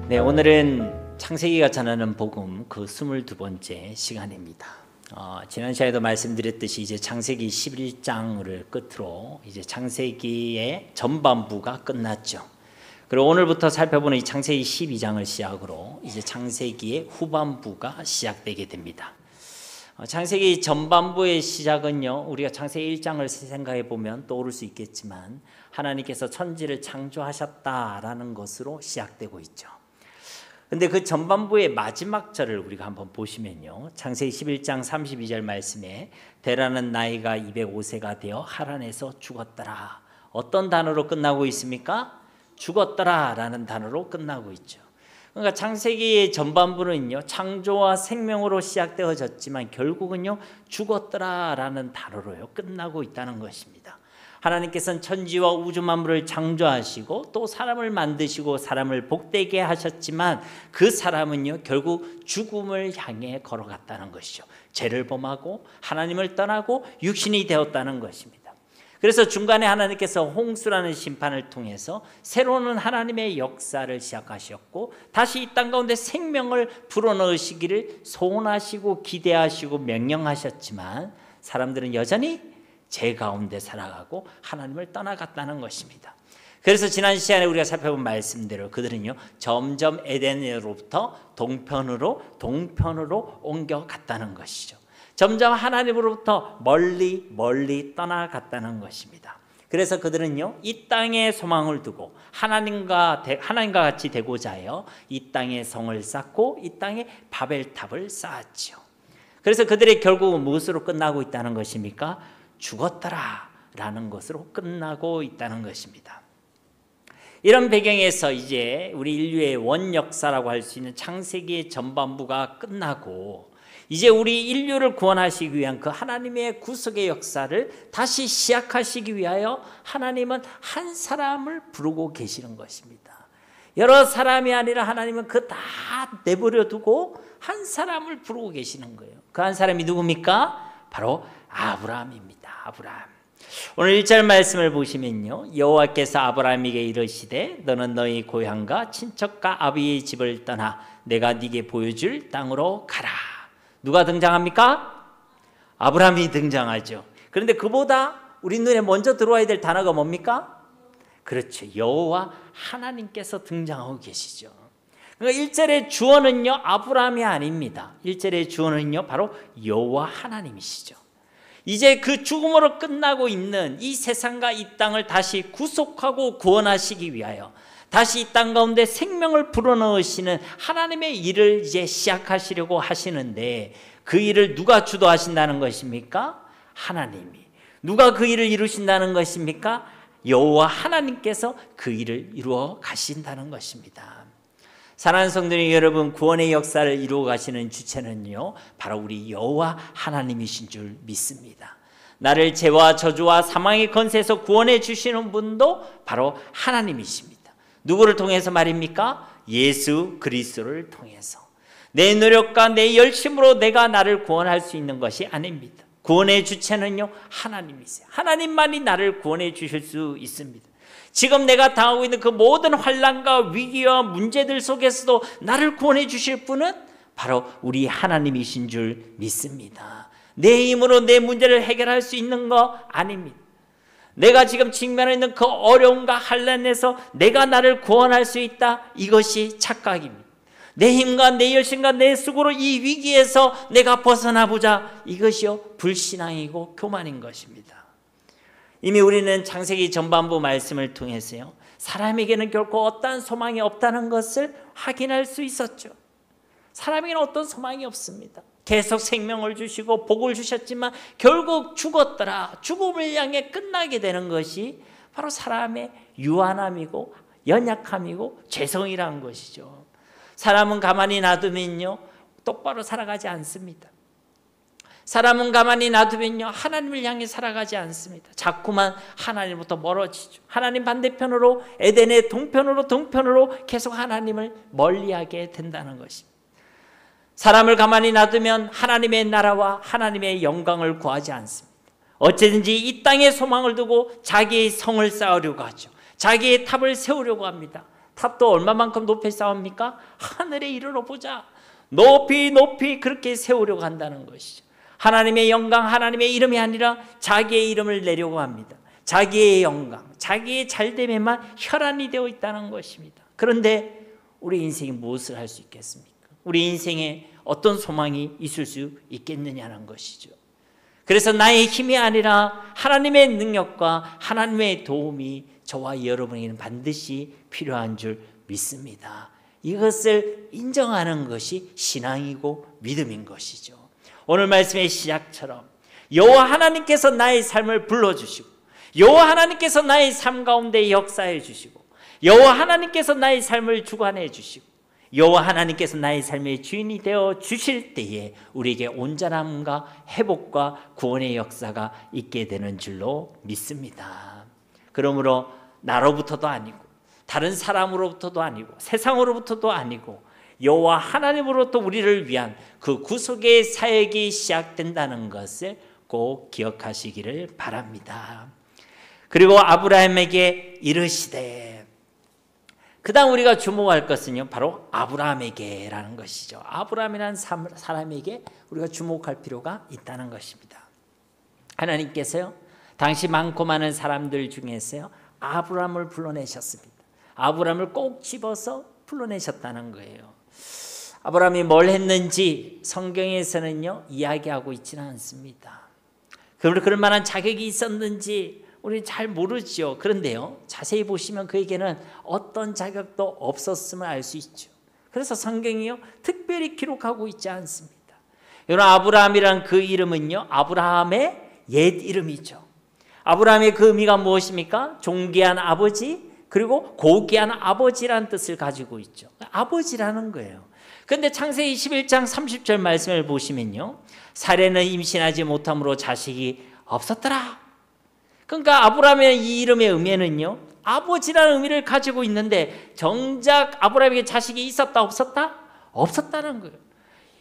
네, 오늘은 창세기가 전하는 복음 그 22번째 시간입니다. 지난 시간에도 말씀드렸듯이 이제 창세기 11장을 끝으로 이제 창세기의 전반부가 끝났죠. 그리고 오늘부터 살펴보는 이 창세기 12장을 시작으로 이제 창세기의 후반부가 시작되게 됩니다. 창세기 전반부의 시작은요, 우리가 창세기 1장을 생각해 보면 떠오를 수 있겠지만 하나님께서 천지를 창조하셨다라는 것으로 시작되고 있죠. 근데 그 전반부의 마지막 절을 우리가 한번 보시면요, 창세기 11장 32절 말씀에 데라는 나이가 205세가 되어 하란에서 죽었더라. 어떤 단어로 끝나고 있습니까? 죽었더라 라는 단어로 끝나고 있죠. 그러니까 창세기의 전반부는요, 창조와 생명으로 시작되어졌지만 결국은요, 죽었더라 라는 단어로요 끝나고 있다는 것입니다. 하나님께서는 천지와 우주 만물을 창조하시고 또 사람을 만드시고 사람을 복되게 하셨지만 그 사람은요, 결국 죽음을 향해 걸어갔다는 것이죠. 죄를 범하고 하나님을 떠나고 육신이 되었다는 것입니다. 그래서 중간에 하나님께서 홍수라는 심판을 통해서 새로운 하나님의 역사를 시작하셨고 다시 이 땅 가운데 생명을 불어넣으시기를 소원하시고 기대하시고 명령하셨지만 사람들은 여전히 죄 가운데 살아가고 하나님을 떠나갔다는 것입니다. 그래서 지난 시간에 우리가 살펴본 말씀대로 그들은요, 점점 에덴으로부터 동편으로 옮겨갔다는 것이죠. 점점 하나님으로부터 멀리 떠나갔다는 것입니다. 그래서 그들은요, 이 땅에 소망을 두고 하나님과 같이 되고자 하여 이 땅에 성을 쌓고 이 땅에 바벨탑을 쌓았지요. 그래서 그들의 결국은 무엇으로 끝나고 있다는 것입니까? 죽었더라 라는 것으로 끝나고 있다는 것입니다. 이런 배경에서 이제 우리 인류의 원역사라고 할 수 있는 창세기의 전반부가 끝나고 이제 우리 인류를 구원하시기 위한 그 하나님의 구속의 역사를 다시 시작하시기 위하여 하나님은 한 사람을 부르고 계시는 것입니다. 여러 사람이 아니라 하나님은 그 다 내버려 두고 한 사람을 부르고 계시는 거예요. 그 한 사람이 누굽니까? 바로 아브라함입니다. 아브라함. 오늘 1절 말씀을 보시면요, 여호와께서 아브라함에게 이르시되 너는 너희 고향과 친척과 아비의 집을 떠나 내가 네게 보여줄 땅으로 가라. 누가 등장합니까? 아브라함이 등장하죠. 그런데 그보다 우리 눈에 먼저 들어와야 될 단어가 뭡니까? 그렇죠, 여호와 하나님께서 등장하고 계시죠. 그러니까 1절의 주어는요, 아브라함이 아닙니다. 1절의 주어는요, 바로 여호와 하나님이시죠. 이제 그 죽음으로 끝나고 있는 이 세상과 이 땅을 다시 구속하고 구원하시기 위하여 다시 이 땅 가운데 생명을 불어넣으시는 하나님의 일을 이제 시작하시려고 하시는데 그 일을 누가 주도하신다는 것입니까? 하나님이. 누가 그 일을 이루신다는 것입니까? 여호와 하나님께서 그 일을 이루어 가신다는 것입니다. 사랑하는 성도님 여러분, 구원의 역사를 이루어 가시는 주체는요, 바로 우리 여호와 하나님이신 줄 믿습니다. 나를 죄와 저주와 사망의 권세에서 구원해 주시는 분도 바로 하나님이십니다. 누구를 통해서 말입니까? 예수 그리스도를 통해서. 내 노력과 내 열심으로 내가 나를 구원할 수 있는 것이 아닙니다. 구원의 주체는요, 하나님이세요. 하나님만이 나를 구원해 주실 수 있습니다. 지금 내가 당하고 있는 그 모든 환난과 위기와 문제들 속에서도 나를 구원해 주실 분은 바로 우리 하나님이신 줄 믿습니다. 내 힘으로 내 문제를 해결할 수 있는 거 아닙니다. 내가 지금 직면해 있는 그 어려움과 환난에서 내가 나를 구원할 수 있다, 이것이 착각입니다. 내 힘과 내 열심과 내 수고로 이 위기에서 내가 벗어나 보자, 이것이요 불신앙이고 교만인 것입니다. 이미 우리는 창세기 전반부 말씀을 통해서요, 사람에게는 결코 어떠한 소망이 없다는 것을 확인할 수 있었죠. 사람에게는 어떤 소망이 없습니다. 계속 생명을 주시고 복을 주셨지만 결국 죽었더라, 죽음을 향해 끝나게 되는 것이 바로 사람의 유한함이고 연약함이고 죄성이라는 것이죠. 사람은 가만히 놔두면요, 똑바로 살아가지 않습니다. 사람은 가만히 놔두면요, 하나님을 향해 살아가지 않습니다. 자꾸만 하나님부터 멀어지죠. 하나님 반대편으로, 에덴의 동편으로 계속 하나님을 멀리하게 된다는 것입니다. 사람을 가만히 놔두면 하나님의 나라와 하나님의 영광을 구하지 않습니다. 어쨌든지 이 땅에 소망을 두고 자기의 성을 쌓으려고 하죠. 자기의 탑을 세우려고 합니다. 탑도 얼마만큼 높이 쌓습니까? 하늘에 이르러 보자. 높이 높이 그렇게 세우려고 한다는 것이죠. 하나님의 영광, 하나님의 이름이 아니라 자기의 이름을 내려고 합니다. 자기의 영광, 자기의 잘됨에만 혈안이 되어 있다는 것입니다. 그런데 우리 인생이 무엇을 할 수 있겠습니까? 우리 인생에 어떤 소망이 있을 수 있겠느냐는 것이죠. 그래서 나의 힘이 아니라 하나님의 능력과 하나님의 도움이 저와 여러분에게는 반드시 필요한 줄 믿습니다. 이것을 인정하는 것이 신앙이고 믿음인 것이죠. 오늘 말씀의 시작처럼 여호와 하나님께서 나의 삶을 불러주시고, 여호와 하나님께서 나의 삶 가운데 역사해 주시고, 여호와 하나님께서 나의 삶을 주관해 주시고, 여호와 하나님께서 나의 삶의 주인이 되어 주실 때에 우리에게 온전함과 회복과 구원의 역사가 있게 되는 줄로 믿습니다. 그러므로 나로부터도 아니고 다른 사람으로부터도 아니고 세상으로부터도 아니고 여호와 하나님으로부터 우리를 위한 그 구속의 사역이 시작된다는 것을 꼭 기억하시기를 바랍니다. 그리고 아브라함에게 이르시되, 그 다음 우리가 주목할 것은요, 바로 아브라함에게라는 것이죠. 아브라함이라는 사람에게 우리가 주목할 필요가 있다는 것입니다. 하나님께서요, 당시 많고 많은 사람들 중에서요, 아브라함을 불러내셨습니다. 아브라함을 꼭 집어서 불러내셨다는 거예요. 아브라함이 뭘 했는지 성경에서는요, 이야기하고 있지는 않습니다. 그럴 만한 자격이 있었는지 우리는 잘 모르죠. 그런데요, 자세히 보시면 그에게는 어떤 자격도 없었음을 알 수 있죠. 그래서 성경이요, 특별히 기록하고 있지 않습니다. 여러분, 아브라함이란 그 이름은요, 아브라함의 옛 이름이죠. 아브라함의 그 의미가 무엇입니까? 존귀한 아버지, 그리고 고귀한 아버지라는 뜻을 가지고 있죠. 아버지라는 거예요. 그런데 창세기 21장 30절 말씀을 보시면요, 사례는 임신하지 못함으로 자식이 없었더라. 그러니까 아브라함의 이 이름의 의미는요, 아버지라는 의미를 가지고 있는데 정작 아브라함에게 자식이 있었다 없었다? 없었다는 거예요.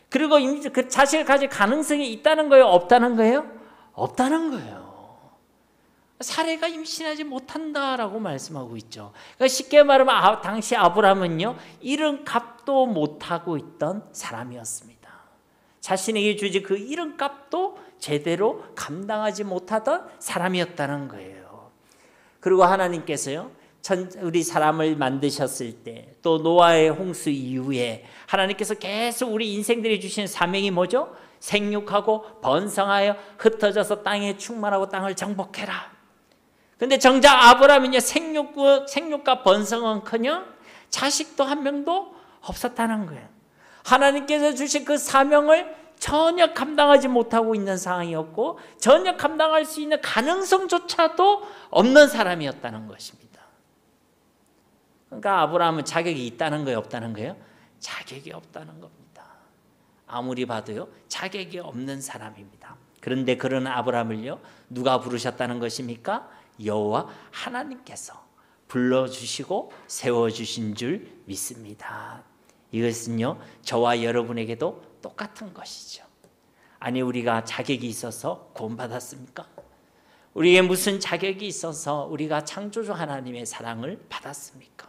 그리고 그 자식을 가질 가능성이 있다는 거예요? 없다는 거예요? 없다는 거예요. 사례가 임신하지 못한다라고 말씀하고 있죠. 그러니까 쉽게 말하면 당시 아브라함은요, 이름값도 못하고 있던 사람이었습니다. 자신에게 주지 그 이름값도 제대로 감당하지 못하던 사람이었다는 거예요. 그리고 하나님께서요, 우리 사람을 만드셨을 때, 또 노아의 홍수 이후에 하나님께서 계속 우리 인생들이 주신 사명이 뭐죠? 생육하고 번성하여 흩어져서 땅에 충만하고 땅을 정복해라. 근데 정작 아브라함은요, 생육과 번성은커녕 자식도 한 명도 없었다는 거예요. 하나님께서 주신 그 사명을 전혀 감당하지 못하고 있는 상황이었고, 전혀 감당할 수 있는 가능성조차도 없는 사람이었다는 것입니다. 그러니까 아브라함은 자격이 있다는 거예요, 없다는 거예요? 자격이 없다는 겁니다. 아무리 봐도요, 자격이 없는 사람입니다. 그런데 그런 아브라함을요, 누가 부르셨다는 것입니까? 여호와 하나님께서 불러주시고 세워주신 줄 믿습니다. 이것은요, 저와 여러분에게도 똑같은 것이죠. 아니, 우리가 자격이 있어서 구원받았습니까? 우리에게 무슨 자격이 있어서 우리가 창조주 하나님의 사랑을 받았습니까?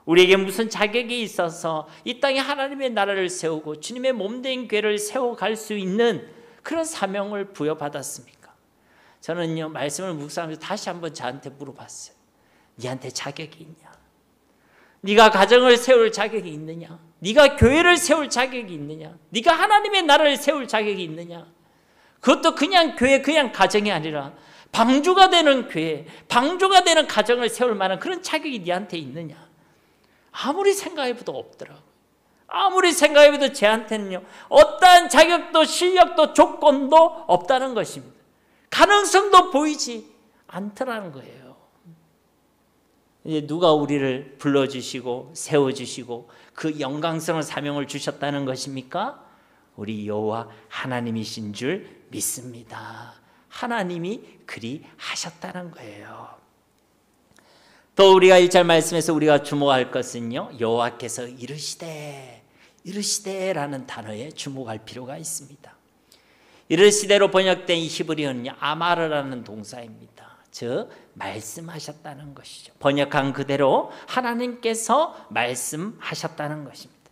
우리에게 무슨 자격이 있어서 이 땅에 하나님의 나라를 세우고 주님의 몸된 교회를 세워갈 수 있는 그런 사명을 부여받았습니까? 저는요, 말씀을 묵상하면서 다시 한번 저한테 물어봤어요. 네한테 자격이 있냐? 네가 가정을 세울 자격이 있느냐? 네가 교회를 세울 자격이 있느냐? 네가 하나님의 나라를 세울 자격이 있느냐? 그것도 그냥 교회, 그냥 가정이 아니라 방주가 되는 교회, 방주가 되는 가정을 세울 만한 그런 자격이 네한테 있느냐? 아무리 생각해봐도 없더라고요. 아무리 생각해봐도 쟤한테는요, 어떠한 자격도 실력도 조건도 없다는 것입니다. 가능성도 보이지 않더라는 거예요. 이제 누가 우리를 불러주시고 세워주시고 그 영광스러운 사명을 주셨다는 것입니까? 우리 여호와 하나님이신 줄 믿습니다. 하나님이 그리 하셨다는 거예요. 또 우리가 1절 말씀에서 우리가 주목할 것은요, 여호와께서 이르시되라는 단어에 주목할 필요가 있습니다. 이르시되로 번역된 이 히브리어는요, 아마르라는 동사입니다. 즉 말씀하셨다는 것이죠. 번역한 그대로 하나님께서 말씀하셨다는 것입니다.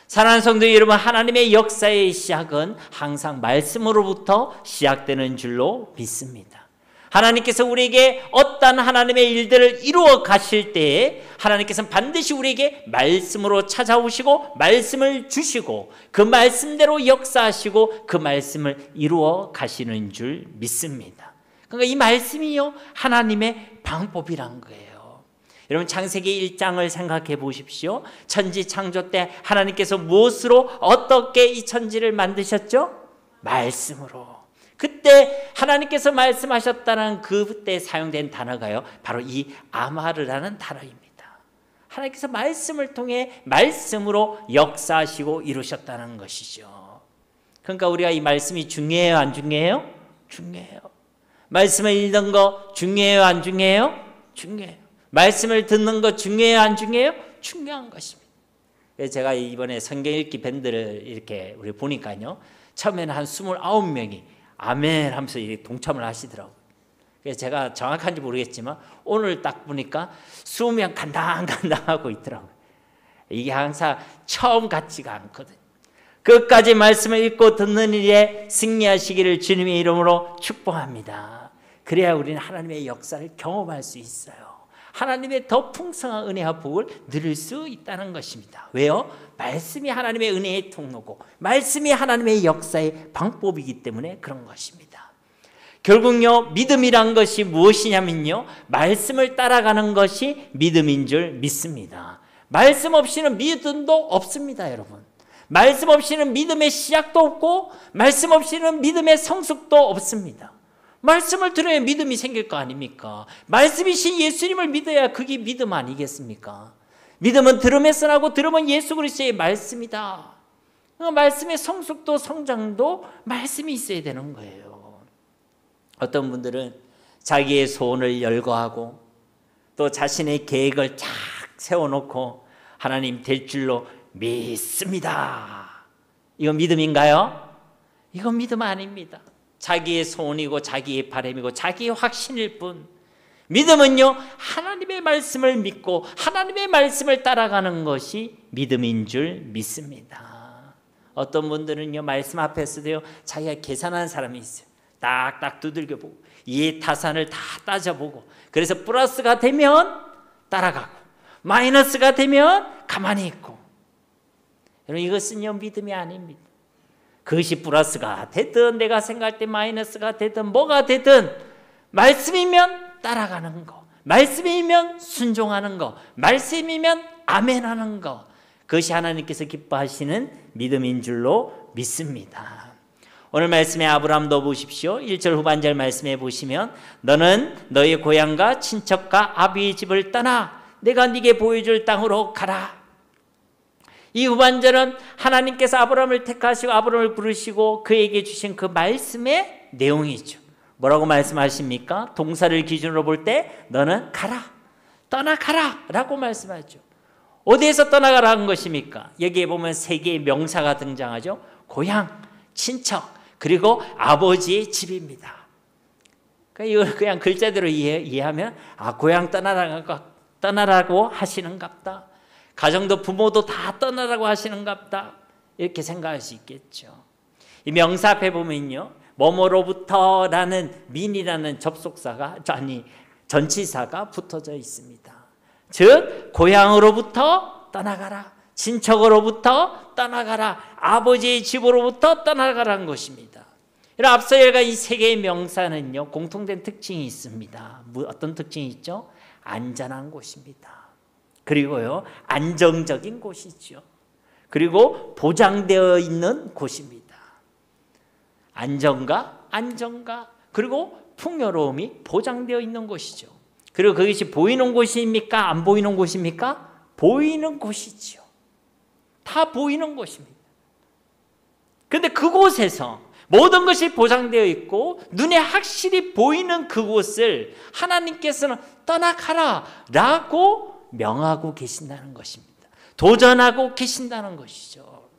사랑하는 성도 여러분, 하나님의 역사의 시작은 항상 말씀으로부터 시작되는 줄로 믿습니다. 하나님께서 우리에게 어떤 하나님의 일들을 이루어 가실 때에 하나님께서는 반드시 우리에게 말씀으로 찾아오시고 말씀을 주시고 그 말씀대로 역사하시고 그 말씀을 이루어 가시는 줄 믿습니다. 그러니까 이 말씀이요 하나님의 방법이란 거예요. 여러분 창세기 1장을 생각해 보십시오. 천지 창조 때 하나님께서 무엇으로 어떻게 이 천지를 만드셨죠? 말씀으로. 그때 하나님께서 말씀하셨다는 그때 사용된 단어가요 바로 이 아마르라는 단어입니다. 하나님께서 말씀을 통해 말씀으로 역사하시고 이루셨다는 것이죠. 그러니까 우리가 이 말씀이 중요해요 안 중요해요? 중요해요. 말씀을 읽는 거 중요해요 안 중요해요? 중요해요. 말씀을 듣는 거 중요해요 안 중요해요? 중요한 것입니다. 제가 이번에 성경 읽기 밴드를 이렇게 우리 보니까요 처음에는 한 29명이 아멘 하면서 동참을 하시더라고요. 그래서 제가 정확한지 모르겠지만 오늘 딱 보니까 20명 간당간당하고 있더라고요. 이게 항상 처음 같지가 않거든요. 끝까지 말씀을 읽고 듣는 일에 승리하시기를 주님의 이름으로 축복합니다. 그래야 우리는 하나님의 역사를 경험할 수 있어요. 하나님의 더 풍성한 은혜와 복을 누릴 수 있다는 것입니다. 왜요? 말씀이 하나님의 은혜의 통로고 말씀이 하나님의 역사의 방법이기 때문에 그런 것입니다. 결국요 믿음이란 것이 무엇이냐면요 말씀을 따라가는 것이 믿음인 줄 믿습니다. 말씀 없이는 믿음도 없습니다. 여러분 말씀 없이는 믿음의 시작도 없고 말씀 없이는 믿음의 성숙도 없습니다. 말씀을 들어야 믿음이 생길 거 아닙니까? 말씀이신 예수님을 믿어야 그게 믿음 아니겠습니까? 믿음은 들음에서 나고 들음은 예수 그리스도의 말씀이다. 말씀의 성숙도 성장도 말씀이 있어야 되는 거예요. 어떤 분들은 자기의 소원을 열거하고 또 자신의 계획을 쫙 세워놓고 하나님 될 줄로 믿습니다. 이건 믿음인가요? 이건 믿음 아닙니다. 자기의 소원이고 자기의 바람이고 자기의 확신일 뿐. 믿음은요 하나님의 말씀을 믿고 하나님의 말씀을 따라가는 것이 믿음인 줄 믿습니다. 어떤 분들은요 말씀 앞에서도요 자기가 계산하는 사람이 있어요. 딱딱 두들겨보고 이해타산을 다 따져보고 그래서 플러스가 되면 따라가고 마이너스가 되면 가만히 있고. 여러분 이것은요 믿음이 아닙니다. 그것이 플러스가 되든 내가 생각할 때 마이너스가 되든 뭐가 되든 말씀이면 따라가는 거, 말씀이면 순종하는 거, 말씀이면 아멘하는 거, 그것이 하나님께서 기뻐하시는 믿음인 줄로 믿습니다. 오늘 말씀에 아브라함도 보십시오. 1절 후반절 말씀해 보시면 너는 너의 고향과 친척과 아비의 집을 떠나 내가 네게 보여줄 땅으로 가라. 이 후반절은 하나님께서 아브라함을 택하시고 아브라함을 부르시고 그에게 주신 그 말씀의 내용이죠. 뭐라고 말씀하십니까? 동사를 기준으로 볼 때 너는 가라, 떠나가라 라고 말씀하죠. 어디에서 떠나가라는 것입니까? 여기에 보면 세 개의 명사가 등장하죠. 고향, 친척, 그리고 아버지의 집입니다. 그러니까 이걸 그냥 글자대로 이해하면 고향 떠나라고 하시는갑다. 가정도 부모도 다 떠나라고 하시는갑다. 이렇게 생각할 수 있겠죠. 이 명사 앞에 보면요. 뭐뭐로부터라는 민이라는 전치사가 붙어져 있습니다. 즉 고향으로부터 떠나가라. 친척으로부터 떠나가라. 아버지의 집으로부터 떠나가라는 것입니다. 앞서 얘가 이 세 개의 명사는요. 공통된 특징이 있습니다. 어떤 특징이 있죠? 안전한 곳입니다. 그리고요 안정적인 곳이죠. 그리고 보장되어 있는 곳입니다. 안정과 그리고 풍요로움이 보장되어 있는 곳이죠. 그리고 그것이 보이는 곳입니까? 안 보이는 곳입니까? 보이는 곳이죠. 다 보이는 곳입니다. 그런데 그곳에서 모든 것이 보장되어 있고 눈에 확실히 보이는 그곳을 하나님께서는 떠나가라 라고 명하고 계신다는 것입니다. 도전하고 계신다는 것이죠.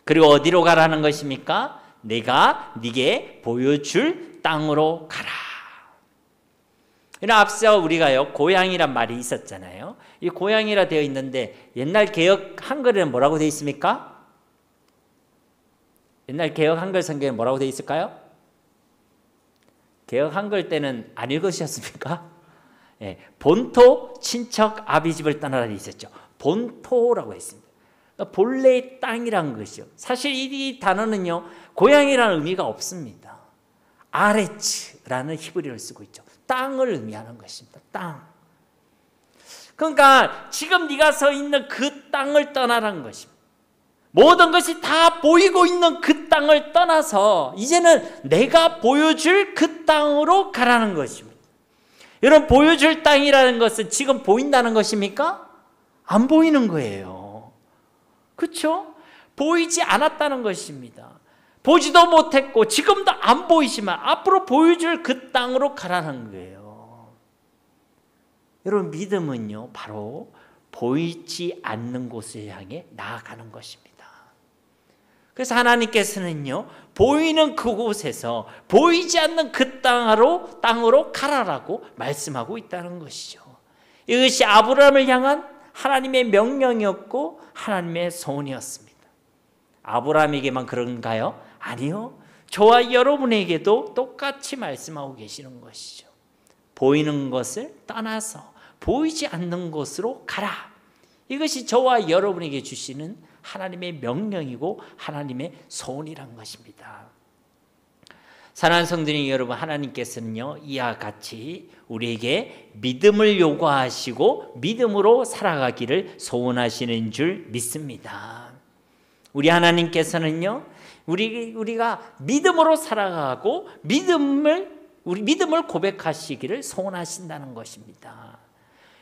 그리고 어디로 가라는 것입니까? 내가 네게 보여줄 땅으로 가라. 앞서 우리가요 고향이란 말이 있었잖아요. 이 고향이라 되어 있는데 옛날 개역 한글에는 뭐라고 되어 있습니까? 옛날 개역 한글 성경에 뭐라고 되어 있을까요? 개역 한글 때는 안 읽으셨습니까? 예, 본토 친척 아비집을 떠나라 있었죠. 본토라고 했습니다. 그러니까 본래의 땅이란 것이요. 사실 이 단어는요 고향이라는 의미가 없습니다. 아레츠라는 히브리어를 쓰고 있죠. 땅을 의미하는 것입니다. 땅. 그러니까 지금 네가 서 있는 그 땅을 떠나라는 것입니다. 모든 것이 다 보이고 있는 그 땅을 떠나서 이제는 내가 보여줄 그 땅으로 가라는 것입니다. 여러분, 보여줄 땅이라는 것은 지금 보인다는 것입니까? 안 보이는 거예요. 그렇죠? 보이지 않았다는 것입니다. 보지도 못했고 지금도 안 보이지만 앞으로 보여줄 그 땅으로 가라는 거예요. 여러분, 믿음은요 바로 보이지 않는 곳을 향해 나아가는 것입니다. 그래서 하나님께서는요 보이는 그곳에서 보이지 않는 그 땅으로 가라라고 말씀하고 있다는 것이죠. 이것이 아브라함을 향한 하나님의 명령이었고 하나님의 소원이었습니다. 아브라함에게만 그런가요? 아니요. 저와 여러분에게도 똑같이 말씀하고 계시는 것이죠. 보이는 것을 떠나서 보이지 않는 곳으로 가라. 이것이 저와 여러분에게 주시는 하나님의 명령이고 하나님의 소원이란 것입니다. 사랑하는 성도님 여러분, 하나님께서는요 이와 같이 우리에게 믿음을 요구하시고 믿음으로 살아가기를 소원하시는 줄 믿습니다. 우리 하나님께서는요 우리가 믿음으로 살아가고 믿음을 고백하시기를 소원하신다는 것입니다.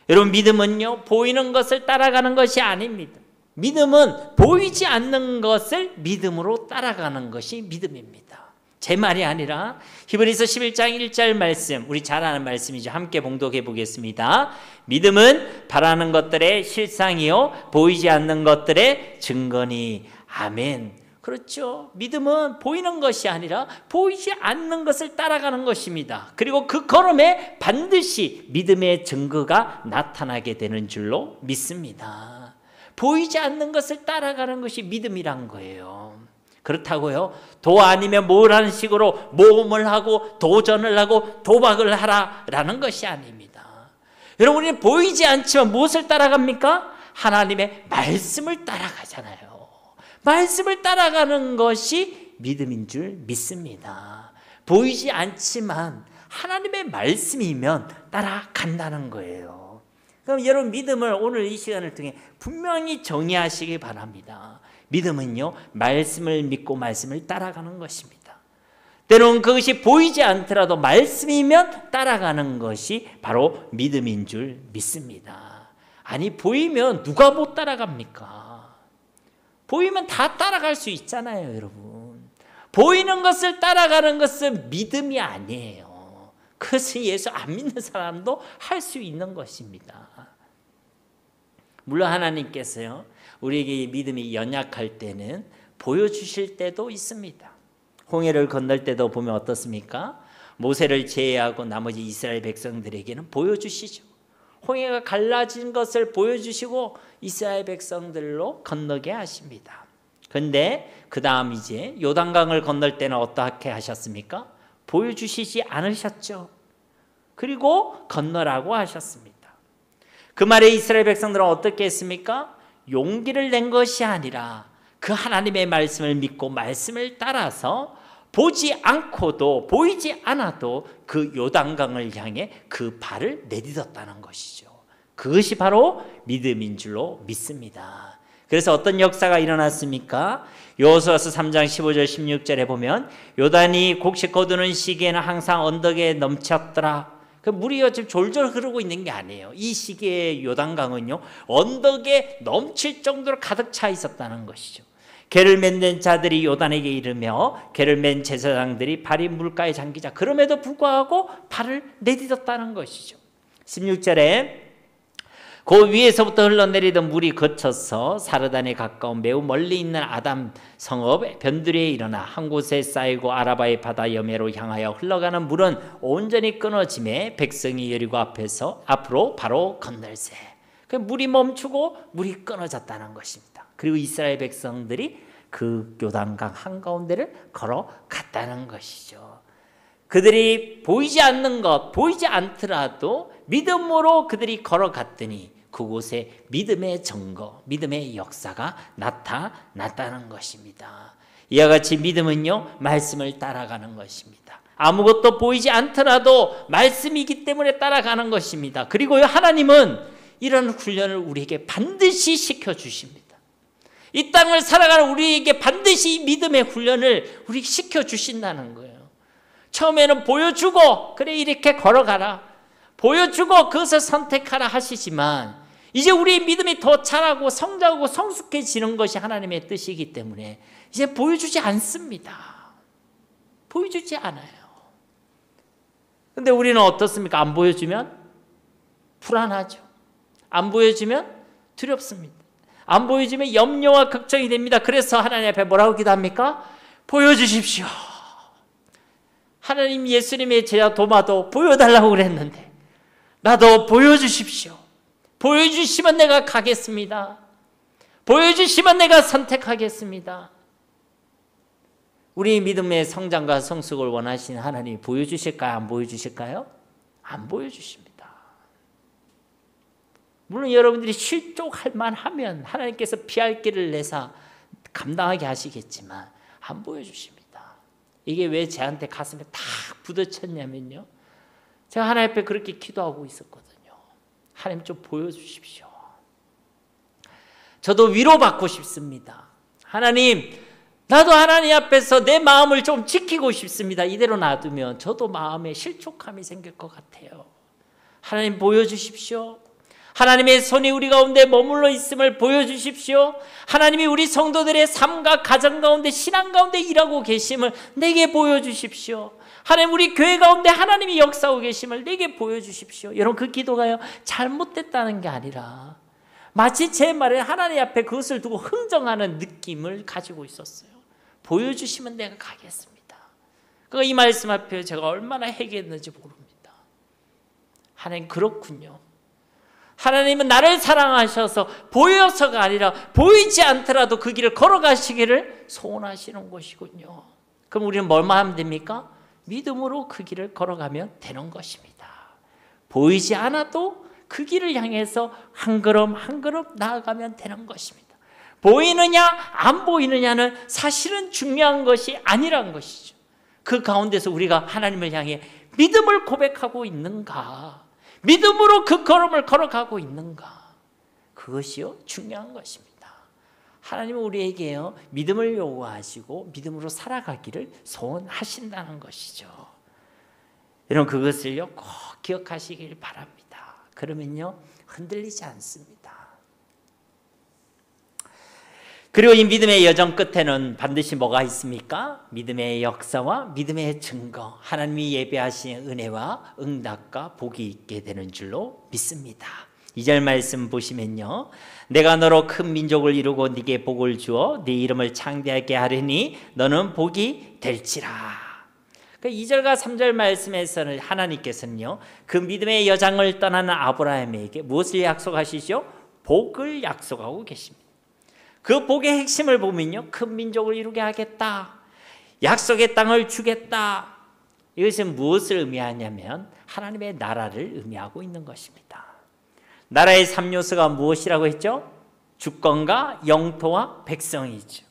여러분, 믿음은요 보이는 것을 따라가는 것이 아닙니다. 믿음은 보이지 않는 것을 믿음으로 따라가는 것이 믿음입니다. 제 말이 아니라 히브리서 11장 1절 말씀, 우리 잘 아는 말씀이죠. 함께 봉독해 보겠습니다. 믿음은 바라는 것들의 실상이요 보이지 않는 것들의 증거니. 아멘. 그렇죠. 믿음은 보이는 것이 아니라 보이지 않는 것을 따라가는 것입니다. 그리고 그 걸음에 반드시 믿음의 증거가 나타나게 되는 줄로 믿습니다. 보이지 않는 것을 따라가는 것이 믿음이란 거예요. 그렇다고요 도 아니면 뭐라는 식으로 모험을 하고 도전을 하고 도박을 하라라는 것이 아닙니다. 여러분, 우리는 보이지 않지만 무엇을 따라갑니까? 하나님의 말씀을 따라가잖아요. 말씀을 따라가는 것이 믿음인 줄 믿습니다. 보이지 않지만 하나님의 말씀이면 따라간다는 거예요. 그럼 여러분, 믿음을 오늘 이 시간을 통해 분명히 정의하시기 바랍니다. 믿음은요 말씀을 믿고 말씀을 따라가는 것입니다. 때로는 그것이 보이지 않더라도 말씀이면 따라가는 것이 바로 믿음인 줄 믿습니다. 아니, 보이면 누가 못 따라갑니까? 보이면 다 따라갈 수 있잖아요. 여러분, 보이는 것을 따라가는 것은 믿음이 아니에요. 그것은 예수 안 믿는 사람도 할 수 있는 것입니다. 물론 하나님께서요 우리에게 믿음이 연약할 때는 보여주실 때도 있습니다. 홍해를 건널 때도 보면 어떻습니까? 모세를 제외하고 나머지 이스라엘 백성들에게는 보여주시죠. 홍해가 갈라진 것을 보여주시고 이스라엘 백성들로 건너게 하십니다. 그런데 그 다음 이제 요단강을 건널 때는 어떻게 하셨습니까? 보여주시지 않으셨죠. 그리고 건너라고 하셨습니다. 그 말에 이스라엘 백성들은 어떻게 했습니까? 용기를 낸 것이 아니라 그 하나님의 말씀을 믿고 말씀을 따라서 보지 않고도 보이지 않아도 그 요단강을 향해 그 발을 내딛었다는 것이죠. 그것이 바로 믿음인 줄로 믿습니다. 그래서 어떤 역사가 일어났습니까? 여호수아서 3장 15절 16절에 보면 요단이 곡식 거두는 시기에는 항상 언덕에 넘쳤더라. 그 물이 지금 졸졸 흐르고 있는 게 아니에요. 이 시기의 요단강은요 언덕에 넘칠 정도로 가득 차 있었다는 것이죠. 개를 맨 자들이 요단에게 이르며 개를 맨 제사장들이 발이 물가에 잠기자 그럼에도 불구하고 발을 내딛었다는 것이죠. 16절에 그 위에서부터 흘러내리던 물이 거쳐서 사르단에 가까운 매우 멀리 있는 아담 성읍 변두리에 일어나 한 곳에 쌓이고 아라바의 바다 여매로 향하여 흘러가는 물은 온전히 끊어짐에 백성이 여리고 앞으로 바로 건널세. 물이 멈추고 물이 끊어졌다는 것입니다. 그리고 이스라엘 백성들이 그 요단강 한가운데를 걸어갔다는 것이죠. 그들이 보이지 않는 것, 보이지 않더라도 믿음으로 그들이 걸어갔더니 그곳에 믿음의 증거, 믿음의 역사가 나타났다는 것입니다. 이와 같이 믿음은요, 말씀을 따라가는 것입니다. 아무것도 보이지 않더라도 말씀이기 때문에 따라가는 것입니다. 그리고 하나님은 이런 훈련을 우리에게 반드시 시켜주십니다. 이 땅을 살아가는 우리에게 반드시 믿음의 훈련을 우리 시켜주신다는 거예요. 처음에는 보여주고 그래 이렇게 걸어가라, 보여주고 그것을 선택하라 하시지만 이제 우리의 믿음이 더 자라고 성장하고 성숙해지는 것이 하나님의 뜻이기 때문에 이제 보여주지 않습니다. 보여주지 않아요. 근데 우리는 어떻습니까? 안 보여주면 불안하죠. 안 보여주면 두렵습니다. 안 보여주면 염려와 걱정이 됩니다. 그래서 하나님 앞에 뭐라고 기도합니까? 보여주십시오. 하나님 예수님의 제자 도마도 보여달라고 그랬는데 나도 보여주십시오. 보여주시면 내가 가겠습니다. 보여주시면 내가 선택하겠습니다. 우리 믿음의 성장과 성숙을 원하시는 하나님이 보여주실까요? 안 보여주실까요? 안 보여주십니다. 물론 여러분들이 실족할 만하면 하나님께서 피할 길을 내사 감당하게 하시겠지만 안 보여주십니다. 이게 왜 저한테 가슴에 탁 부딪혔냐면요, 제가 하나님 앞에 그렇게 기도하고 있었거든요. 하나님 좀 보여주십시오. 저도 위로받고 싶습니다. 하나님, 나도 하나님 앞에서 내 마음을 좀 지키고 싶습니다. 이대로 놔두면 저도 마음에 실족함이 생길 것 같아요. 하나님 보여주십시오. 하나님의 손이 우리 가운데 머물러 있음을 보여주십시오. 하나님이 우리 성도들의 삶과 가정 가운데 신앙 가운데 일하고 계심을 내게 보여주십시오. 하나님 우리 교회 가운데 하나님이 역사하고 계심을 내게 보여주십시오. 여러분 그 기도가요 잘못됐다는 게 아니라 마치 제 말에 하나님 앞에 그것을 두고 흥정하는 느낌을 가지고 있었어요. 보여주시면 내가 가겠습니다. 이 말씀 앞에 제가 얼마나 회개했는지 모릅니다. 하나님 그렇군요. 하나님은 나를 사랑하셔서 보여서가 아니라 보이지 않더라도 그 길을 걸어가시기를 소원하시는 것이군요. 그럼 우리는 뭘만 하면 됩니까? 믿음으로 그 길을 걸어가면 되는 것입니다. 보이지 않아도 그 길을 향해서 한 걸음 한 걸음 나아가면 되는 것입니다. 보이느냐 안 보이느냐는 사실은 중요한 것이 아니란 것이죠. 그 가운데서 우리가 하나님을 향해 믿음을 고백하고 있는가, 믿음으로 그 걸음을 걸어가고 있는가, 그것이요 중요한 것입니다. 하나님은 우리에게요 믿음을 요구하시고 믿음으로 살아가기를 소원하신다는 것이죠. 여러분 그것을요 꼭 기억하시길 바랍니다. 그러면요 흔들리지 않습니다. 그리고 이 믿음의 여정 끝에는 반드시 뭐가 있습니까? 믿음의 역사와 믿음의 증거, 하나님이 예배하신 은혜와 응답과 복이 있게 되는 줄로 믿습니다. 2절 말씀 보시면요, 내가 너로 큰 민족을 이루고 네게 복을 주어 네 이름을 창대하게 하리니 너는 복이 될지라. 2절과 3절 말씀에서는 하나님께서는요 그 믿음의 여정을 떠나는 아브라함에게 무엇을 약속하시죠? 복을 약속하고 계십니다. 그 복의 핵심을 보면요 큰 민족을 이루게 하겠다, 약속의 땅을 주겠다. 이것은 무엇을 의미하냐면 하나님의 나라를 의미하고 있는 것입니다. 나라의 3요소가 무엇이라고 했죠? 주권과 영토와 백성이죠.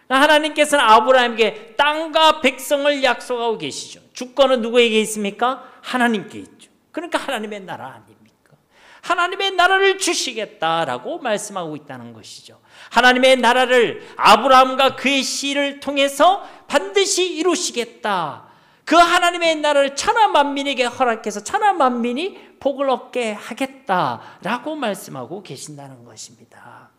하나님께서는 아브라함에게 땅과 백성을 약속하고 계시죠. 주권은 누구에게 있습니까? 하나님께 있죠. 그러니까 하나님의 나라 아닙니까? 하나님의 나라를 주시겠다라고 말씀하고 있다는 것이죠. 하나님의 나라를 아브라함과 그의 씨를 통해서 반드시 이루시겠다. 그 하나님의 나라를 천하 만민에게 허락해서 천하 만민이 복을 얻게 하겠다라고 말씀하고 계신다는 것입니다.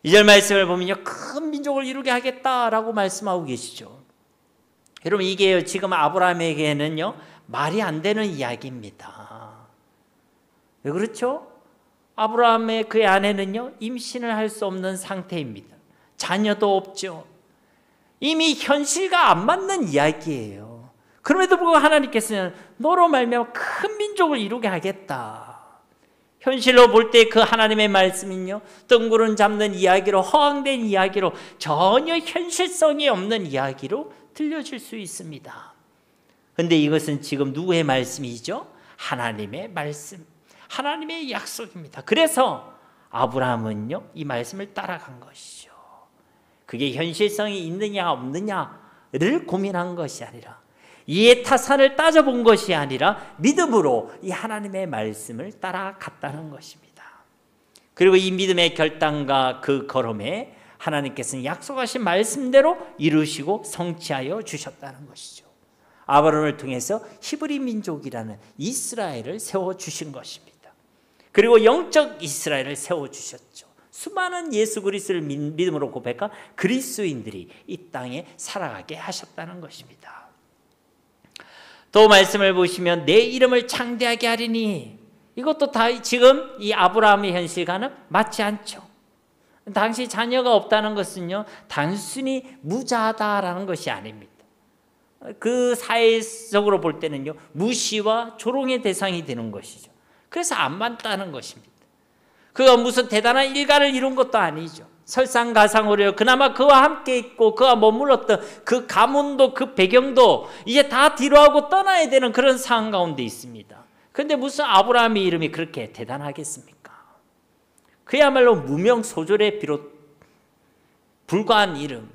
2절 말씀을 보면요 큰 민족을 이루게 하겠다라고 말씀하고 계시죠. 여러분 이게 지금 아브라함에게는요 말이 안 되는 이야기입니다. 왜 그렇죠? 아브라함의 그의 아내는요, 임신을 할 수 없는 상태입니다. 자녀도 없죠. 이미 현실과 안 맞는 이야기예요. 그럼에도 불구하고 하나님께서는 너로 말미암아 큰 민족을 이루게 하겠다. 현실로 볼 때 그 하나님의 말씀은요, 뜬구름 잡는 이야기로, 허황된 이야기로, 전혀 현실성이 없는 이야기로 들려질 수 있습니다. 그런데 이것은 지금 누구의 말씀이죠? 하나님의 말씀, 하나님의 약속입니다. 그래서 아브라함은요, 이 말씀을 따라간 것이죠. 그게 현실성이 있느냐 없느냐를 고민한 것이 아니라, 이해 타산을 따져본 것이 아니라 믿음으로 이 하나님의 말씀을 따라갔다는 것입니다. 그리고 이 믿음의 결단과 그 걸음에 하나님께서는 약속하신 말씀대로 이루시고 성취하여 주셨다는 것이죠. 아브라함을 통해서 히브리 민족이라는 이스라엘을 세워주신 것입니다. 그리고 영적 이스라엘을 세워주셨죠. 수많은 예수 그리스도를 믿음으로 고백한 그리스도인들이 이 땅에 살아가게 하셨다는 것입니다. 또 말씀을 보시면 내 이름을 창대하게 하리니, 이것도 다 지금 이 아브라함의 현실과는 맞지 않죠. 당시 자녀가 없다는 것은요, 단순히 무자다라는 것이 아닙니다. 그 사회적으로 볼 때는요, 무시와 조롱의 대상이 되는 것이죠. 그래서 안 맞다는 것입니다. 그가 무슨 대단한 일가를 이룬 것도 아니죠. 설상가상으로요, 그나마 그와 함께 있고 그와 머물렀던 그 가문도 그 배경도 이제 다 뒤로하고 떠나야 되는 그런 상황 가운데 있습니다. 그런데 무슨 아브라함의 이름이 그렇게 대단하겠습니까? 그야말로 무명소졸에 불과한 이름,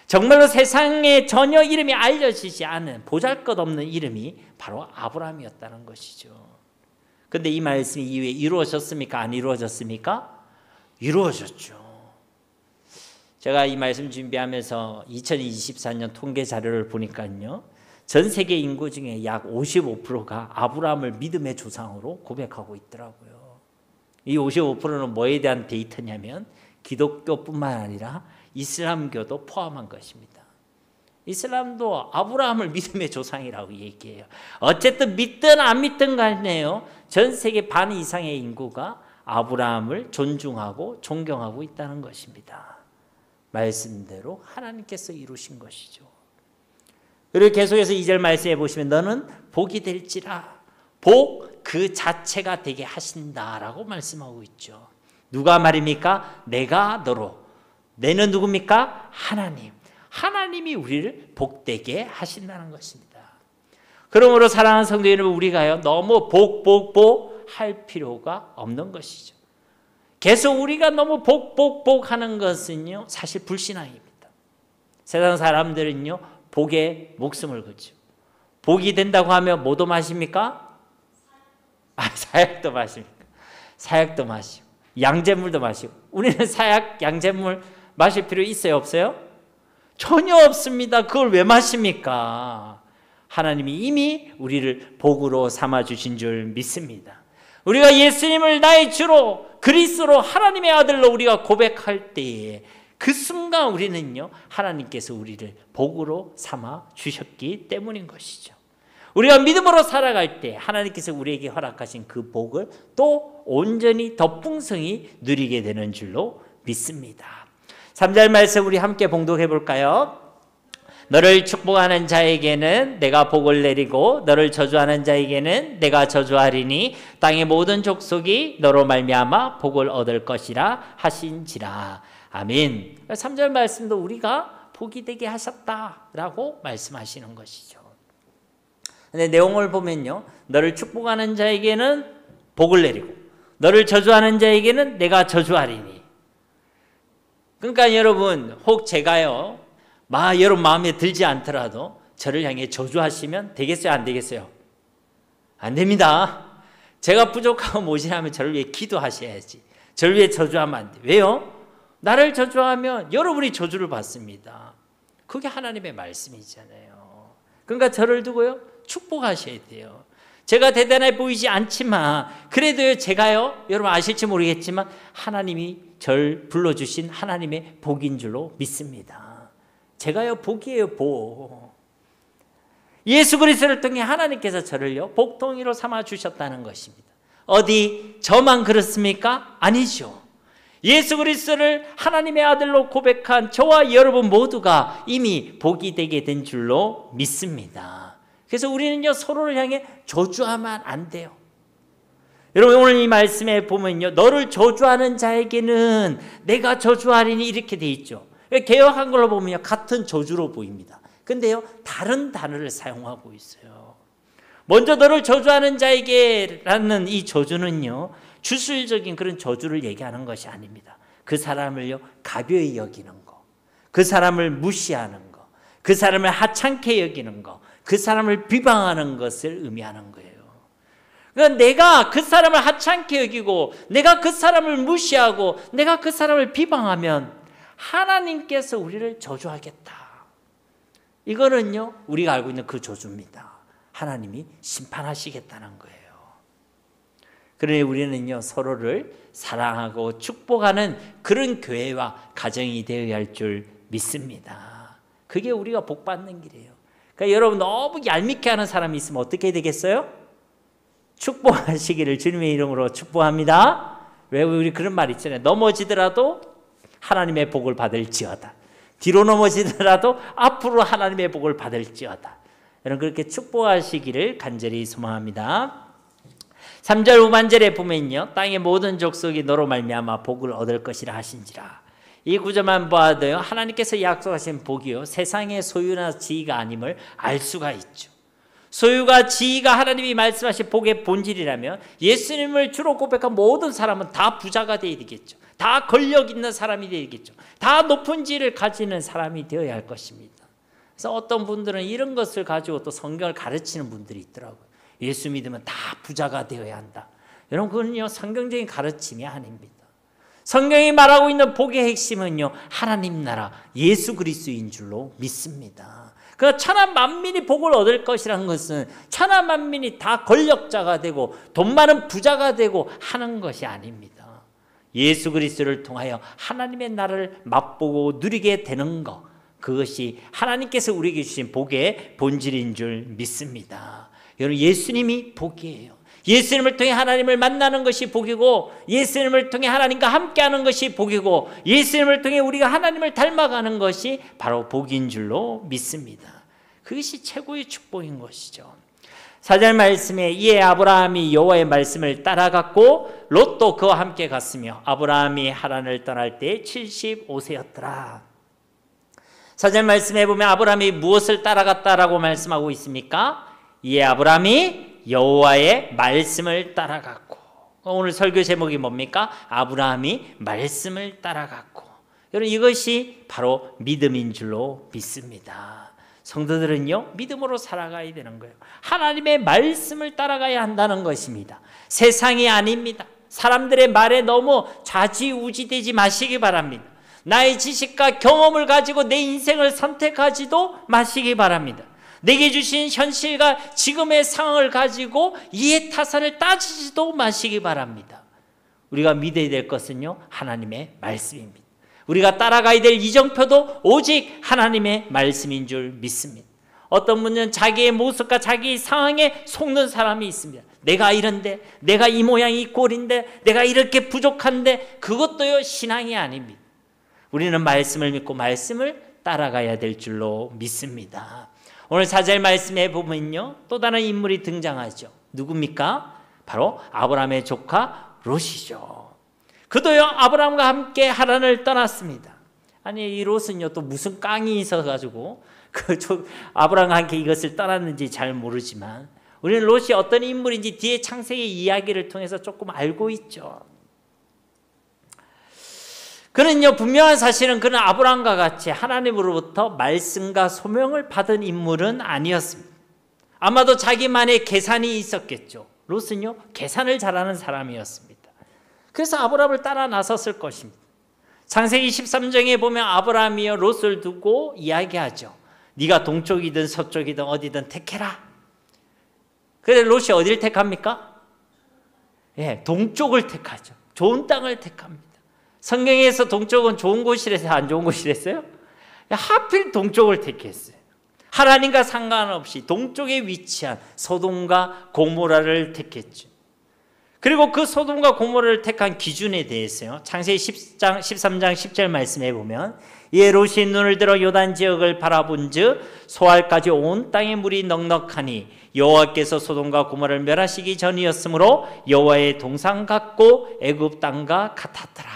정말로 세상에 전혀 이름이 알려지지 않은 보잘것없는 이름이 바로 아브라함이었다는 것이죠. 그런데 이 말씀이 이후에 이루어졌습니까? 안 이루어졌습니까? 이루어졌죠. 제가 이 말씀 준비하면서 2024년 통계 자료를 보니까요, 전 세계 인구 중에 약 55%가 아브라함을 믿음의 조상으로 고백하고 있더라고요. 이 55%는 뭐에 대한 데이터냐면 기독교뿐만 아니라 이슬람교도 포함한 것입니다. 이슬람도 아브라함을 믿음의 조상이라고 얘기해요. 어쨌든 믿든 안 믿든 간에요, 전 세계 반 이상의 인구가 아브라함을 존중하고 존경하고 있다는 것입니다. 말씀대로 하나님께서 이루신 것이죠. 그리고 계속해서 2절 말씀해 보시면 너는 복이 될지라, 복 그 자체가 되게 하신다라고 말씀하고 있죠. 누가 말입니까? 내가 너로. 내는 누굽니까? 하나님. 하나님이 우리를 복되게 하신다는 것입니다. 그러므로 사랑하는 성도 여러분, 우리가요, 너무 복 할 필요가 없는 것이죠. 계속 우리가 너무 복 하는 것은요, 사실 불신앙입니다. 세상 사람들은요, 복에 목숨을 걸죠. 복이 된다고 하면 뭐도 마십니까? 사약도 마십니까? 사약도 마시고 양잿물도 마시고. 우리는 사약, 양잿물 마실 필요 있어요, 없어요? 전혀 없습니다. 그걸 왜 마십니까? 하나님이 이미 우리를 복으로 삼아주신 줄 믿습니다. 우리가 예수님을 나의 주로, 그리스도로, 하나님의 아들로 우리가 고백할 때에 그 순간 우리는요, 하나님께서 우리를 복으로 삼아 주셨기 때문인 것이죠. 우리가 믿음으로 살아갈 때 하나님께서 우리에게 허락하신 그 복을 또 온전히 더 풍성히 누리게 되는 줄로 믿습니다. 3절 말씀 우리 함께 봉독해 볼까요? 너를 축복하는 자에게는 내가 복을 내리고 너를 저주하는 자에게는 내가 저주하리니 땅의 모든 족속이 너로 말미암아 복을 얻을 것이라 하신지라. 아멘. 3절 말씀도 우리가 복이 되게 하셨다라고 말씀하시는 것이죠. 근데 내용을 보면요, 너를 축복하는 자에게는 복을 내리고 너를 저주하는 자에게는 내가 저주하리니. 그러니까 여러분, 혹 제가요, 여러분 마음에 들지 않더라도 저를 향해 저주하시면 되겠어요, 안 되겠어요? 안 됩니다. 제가 부족하고 모자라면 저를 위해 기도하셔야지. 저를 위해 저주하면 안 돼. 왜요? 나를 저주하면 여러분이 저주를 받습니다. 그게 하나님의 말씀이잖아요. 그러니까 저를 두고요, 축복하셔야 돼요. 제가 대단해 보이지 않지만 그래도요, 제가요, 여러분 아실지 모르겠지만 하나님이 절 불러주신 하나님의 복인 줄로 믿습니다. 제가요, 복이에요, 복. 예수 그리스도를 통해 하나님께서 저를요, 복덩이로 삼아 주셨다는 것입니다. 어디 저만 그렇습니까? 아니죠. 예수 그리스도를 하나님의 아들로 고백한 저와 여러분 모두가 이미 복이 되게 된 줄로 믿습니다. 그래서 우리는요, 서로를 향해 저주하면 안 돼요. 여러분, 오늘 이 말씀에 보면요, 너를 저주하는 자에게는 내가 저주하리니 이렇게 돼 있죠. 개역 한글로 보면요, 같은 저주로 보입니다. 근데요, 다른 단어를 사용하고 있어요. 먼저 너를 저주하는 자에게라는 이 저주는요, 주술적인 그런 저주를 얘기하는 것이 아닙니다. 그 사람을요, 가벼이 여기는 거, 그 사람을 무시하는 거, 그 사람을 하찮게 여기는 거, 그 사람을 비방하는 것을 의미하는 거예요. 그러니까 내가 그 사람을 하찮게 여기고 내가 그 사람을 무시하고 내가 그 사람을 비방하면 하나님께서 우리를 저주하겠다. 이거는요, 우리가 알고 있는 그 저주입니다. 하나님이 심판하시겠다는 거예요. 그러니 우리는요, 서로를 사랑하고 축복하는 그런 교회와 가정이 되어야 할 줄 믿습니다. 그게 우리가 복 받는 길이에요. 그러니까 여러분, 너무 얄밉게 하는 사람이 있으면 어떻게 되겠어요? 축복하시기를 주님의 이름으로 축복합니다. 왜 우리 그런 말 있잖아요. 넘어지더라도 하나님의 복을 받을지어다. 뒤로 넘어지더라도 앞으로 하나님의 복을 받을지어다. 여러분, 그렇게 축복하시기를 간절히 소망합니다. 3절 후반절에 보면요, 땅의 모든 족속이 너로 말미암아 복을 얻을 것이라 하신지라. 이 구절만 봐도요, 하나님께서 약속하신 복이요, 세상의 소유나 지위가 아님을 알 수가 있죠. 소유가 지위가 하나님이 말씀하신 복의 본질이라면 예수님을 주로 고백한 모든 사람은 다 부자가 되어야 되겠죠. 다 권력 있는 사람이 되겠죠. 다 높은 지위를 가지는 사람이 되어야 할 것입니다. 그래서 어떤 분들은 이런 것을 가지고 또 성경을 가르치는 분들이 있더라고요. 예수 믿으면 다 부자가 되어야 한다. 여러분, 그건요, 성경적인 가르침이 아닙니다. 성경이 말하고 있는 복의 핵심은요, 하나님 나라 예수 그리스도인 줄로 믿습니다. 그 천하 만민이 복을 얻을 것이라는 것은 천하 만민이 다 권력자가 되고 돈 많은 부자가 되고 하는 것이 아닙니다. 예수 그리스도를 통하여 하나님의 나라를 맛보고 누리게 되는 것, 그것이 하나님께서 우리에게 주신 복의 본질인 줄 믿습니다. 여러분, 예수님이 복이에요. 예수님을 통해 하나님을 만나는 것이 복이고, 예수님을 통해 하나님과 함께하는 것이 복이고, 예수님을 통해 우리가 하나님을 닮아가는 것이 바로 복인 줄로 믿습니다. 그것이 최고의 축복인 것이죠. 4절 말씀에 이에 아브라함이 여호와의 말씀을 따라갔고 롯도 그와 함께 갔으며 아브라함이 하란을 떠날 때 75세였더라. 4절 말씀에 보면 아브라함이 무엇을 따라갔다라고 말씀하고 있습니까? 이에 아브라함이 여호와의 말씀을 따라갔고. 오늘 설교 제목이 뭡니까? 아브라함이 말씀을 따라갔고. 여러분, 이것이 바로 믿음인 줄로 믿습니다. 성도들은요, 믿음으로 살아가야 되는 거예요. 하나님의 말씀을 따라가야 한다는 것입니다. 세상이 아닙니다. 사람들의 말에 너무 좌지우지되지 마시기 바랍니다. 나의 지식과 경험을 가지고 내 인생을 선택하지도 마시기 바랍니다. 내게 주신 현실과 지금의 상황을 가지고 이해타산을 따지지도 마시기 바랍니다. 우리가 믿어야 될 것은요, 하나님의 말씀입니다. 우리가 따라가야 될 이정표도 오직 하나님의 말씀인 줄 믿습니다. 어떤 분은 자기의 모습과 자기 상황에 속는 사람이 있습니다. 내가 이런데, 내가 이 모양이 이 꼴인데, 내가 이렇게 부족한데, 그것도요, 신앙이 아닙니다. 우리는 말씀을 믿고 말씀을 따라가야 될 줄로 믿습니다. 오늘 4절 말씀에 보면요, 또 다른 인물이 등장하죠. 누굽니까? 바로 아브라함의 조카 롯이죠. 그도요, 아브라함과 함께 하란을 떠났습니다. 아니, 이 롯은요, 또 무슨 깡이 있어가지고 아브라함과 함께 이것을 떠났는지 잘 모르지만 우리는 롯이 어떤 인물인지 뒤에 창세기 이야기를 통해서 조금 알고 있죠. 그는요, 분명한 사실은 그는 아브라함과 같이 하나님으로부터 말씀과 소명을 받은 인물은 아니었습니다. 아마도 자기만의 계산이 있었겠죠. 롯은요, 계산을 잘하는 사람이었습니다. 그래서 아브라함을 따라 나섰을 것입니다. 창세기 13장에 보면 아브라함이요, 롯을 두고 이야기하죠. 네가 동쪽이든 서쪽이든 어디든 택해라. 그래서 롯이 어디를 택합니까? 예, 동쪽을 택하죠. 좋은 땅을 택합니다. 성경에서 동쪽은 좋은 곳이라서 안 좋은 곳이랬어요? 하필 동쪽을 택했어요. 하나님과 상관없이 동쪽에 위치한 소돔과 고모라를 택했죠. 그리고 그 소돔과 고모라를 택한 기준에 대해서요. 창세기 13장 10절 말씀해 보면 이에 롯이 눈을 들어 요단 지역을 바라본즉 소알까지 온 땅에 물이 넉넉하니 여호와께서 소돔과 고모라를 멸하시기 전이었으므로 여호와의 동상 같고 애굽 땅과 같았더라.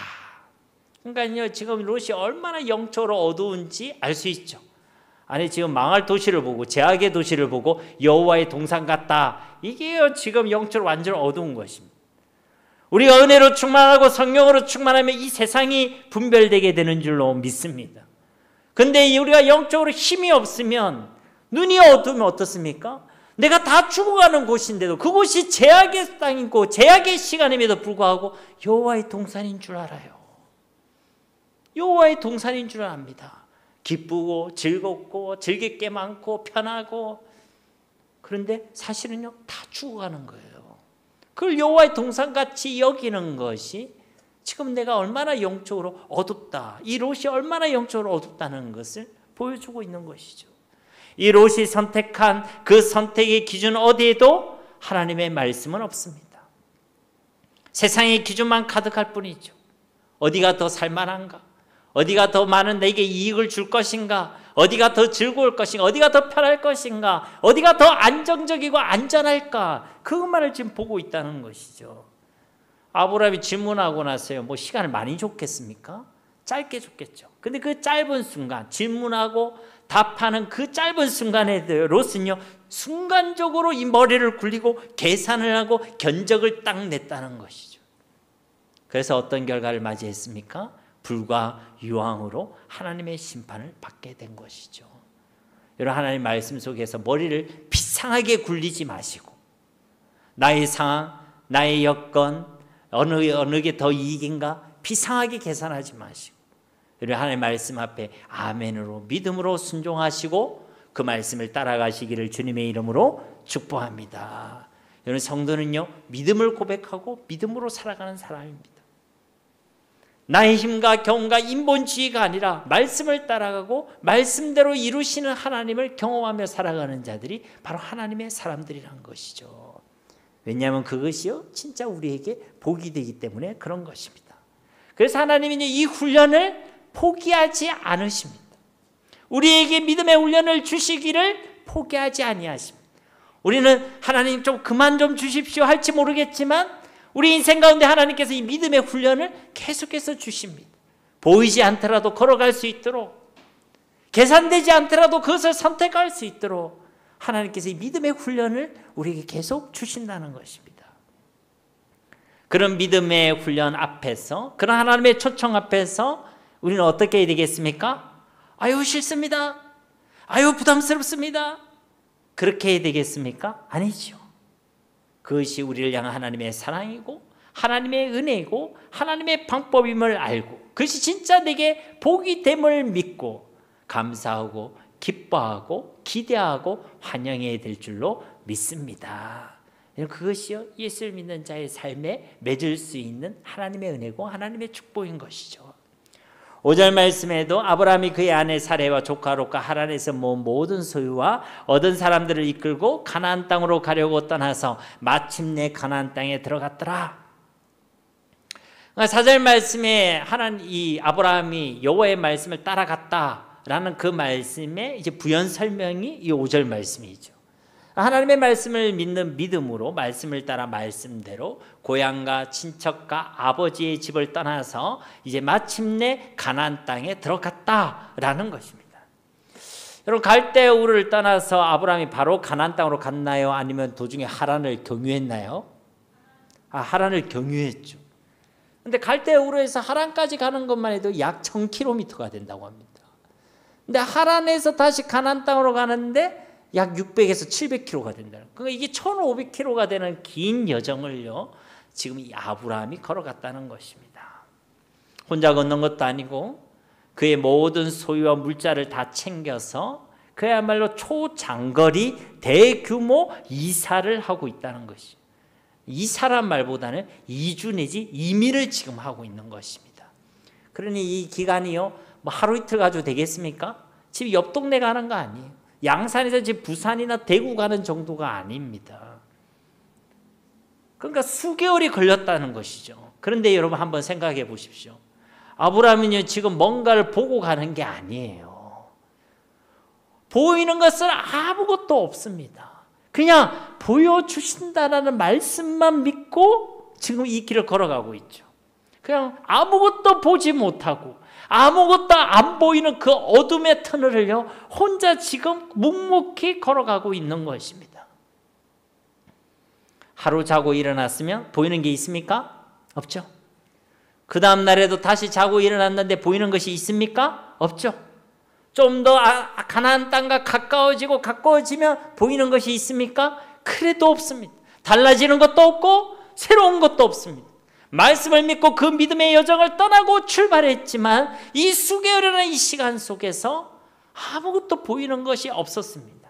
그러니까요, 지금 롯이 얼마나 영적으로 어두운지 알 수 있죠. 아니 지금 망할 도시를 보고 제약의 도시를 보고 여호와의 동상 같다. 이게요 지금 영적으로 완전 어두운 것입니다. 우리가 은혜로 충만하고 성령으로 충만하면 이 세상이 분별되게 되는 줄로 믿습니다. 근데 우리가 영적으로 힘이 없으면, 눈이 어두우면 어떻습니까? 내가 다 죽어가는 곳인데도 그곳이 제약의 땅이고 제약의 시간임에도 불구하고 여호와의 동산인 줄 알아요. 여호와의 동산인 줄 압니다. 기쁘고 즐겁고 즐길 게 많고 편하고, 그런데 사실은요 다 죽어가는 거예요. 그걸 여호와의 동산같이 여기는 것이 지금 내가 얼마나 영적으로 어둡다, 이 롯이 얼마나 영적으로 어둡다는 것을 보여주고 있는 것이죠. 이 롯이 선택한 그 선택의 기준 어디에도 하나님의 말씀은 없습니다. 세상의 기준만 가득할 뿐이죠. 어디가 더 살만한가? 어디가 더 많은 내게 이익을 줄 것인가? 어디가 더 즐거울 것인가? 어디가 더 편할 것인가? 어디가 더 안정적이고 안전할까? 그것만을 지금 보고 있다는 것이죠. 아브라함이 질문하고 나서요, 뭐 시간을 많이 줬겠습니까? 짧게 줬겠죠. 근데 그 짧은 순간, 질문하고 답하는 그 짧은 순간에 롯은요 순간적으로 이 머리를 굴리고 계산을 하고 견적을 딱 냈다는 것이죠. 그래서 어떤 결과를 맞이했습니까? 불과 유황으로 하나님의 심판을 받게 된 것이죠. 여러분, 하나님 말씀 속에서 머리를 비상하게 굴리지 마시고 나의 상황, 나의 여건, 어느 게 더 이익인가 비상하게 계산하지 마시고, 여러분 하나님 말씀 앞에 아멘으로 믿음으로 순종하시고 그 말씀을 따라가시기를 주님의 이름으로 축복합니다. 여러분, 성도는요 믿음을 고백하고 믿음으로 살아가는 사람입니다. 나의 힘과 경험과 인본주의가 아니라 말씀을 따라가고 말씀대로 이루시는 하나님을 경험하며 살아가는 자들이 바로 하나님의 사람들이란 것이죠. 왜냐하면 그것이요 진짜 우리에게 복이 되기 때문에 그런 것입니다. 그래서 하나님은 이 훈련을 포기하지 않으십니다. 우리에게 믿음의 훈련을 주시기를 포기하지 아니하십니다. 우리는 하나님 좀 그만 좀 주십시오 할지 모르겠지만 우리 인생 가운데 하나님께서 이 믿음의 훈련을 계속해서 주십니다. 보이지 않더라도 걸어갈 수 있도록, 계산되지 않더라도 그것을 선택할 수 있도록 하나님께서 이 믿음의 훈련을 우리에게 계속 주신다는 것입니다. 그런 믿음의 훈련 앞에서, 그런 하나님의 초청 앞에서 우리는 어떻게 해야 되겠습니까? 아유 싫습니다, 아유 부담스럽습니다, 그렇게 해야 되겠습니까? 아니죠. 그것이 우리를 향한 하나님의 사랑이고 하나님의 은혜이고 하나님의 방법임을 알고 그것이 진짜 내게 복이 됨을 믿고 감사하고 기뻐하고 기대하고 환영해야 될 줄로 믿습니다. 그것이요 예수를 믿는 자의 삶에 맺을 수 있는 하나님의 은혜고 하나님의 축복인 것이죠. 5절 말씀에도 아브라함이 그의 아내 사레와 조카 롯과 하란에서 모은 모든 소유와 얻은 사람들을 이끌고 가나안 땅으로 가려고 떠나서 마침내 가나안 땅에 들어갔더라. 4절 말씀에 이 아브라함이 여호와의 말씀을 따라갔다라는 그 말씀의 이제 부연 설명이 이 5절 말씀이죠. 하나님의 말씀을 믿는 믿음으로 말씀을 따라 말씀대로 고향과 친척과 아버지의 집을 떠나서 이제 마침내 가나안 땅에 들어갔다라는 것입니다. 여러분, 갈대우를 떠나서 아브라함이 바로 가나안 땅으로 갔나요? 아니면 도중에 하란을 경유했나요? 하란을 경유했죠. 근데 갈대우르에서 하란까지 가는 것만 해도 약 1000km가 된다고 합니다. 근데 하란에서 다시 가나안 땅으로 가는데 약 600에서 700km가 된다는, 그러니까 이게 1500km가 되는 긴 여정을요 지금 이 아브라함이 걸어갔다는 것입니다. 혼자 걷는 것도 아니고 그의 모든 소유와 물자를 다 챙겨서 그야말로 초장거리 대규모 이사를 하고 있다는 것이, 이사란 말보다는 이주 내지 이민을 지금 하고 있는 것입니다. 그러니 이 기간이요 뭐 하루 이틀 가지고 되겠습니까? 지금 옆 동네 가는 거 아니에요. 양산에서 지금 부산이나 대구 가는 정도가 아닙니다. 그러니까 수개월이 걸렸다는 것이죠. 그런데 여러분 한번 생각해 보십시오. 아브라함은요 지금 뭔가를 보고 가는 게 아니에요. 보이는 것은 아무것도 없습니다. 그냥 보여주신다라는 말씀만 믿고 지금 이 길을 걸어가고 있죠. 그냥 아무것도 보지 못하고 아무것도 안 보이는 그 어둠의 터널을요 혼자 지금 묵묵히 걸어가고 있는 것입니다. 하루 자고 일어났으면 보이는 게 있습니까? 없죠. 그 다음 날에도 다시 자고 일어났는데 보이는 것이 있습니까? 없죠. 좀 더 가나안 땅과 가까워지면 보이는 것이 있습니까? 그래도 없습니다. 달라지는 것도 없고 새로운 것도 없습니다. 말씀을 믿고 그 믿음의 여정을 떠나고 출발했지만 이 수개월이라는 이 시간 속에서 아무것도 보이는 것이 없었습니다.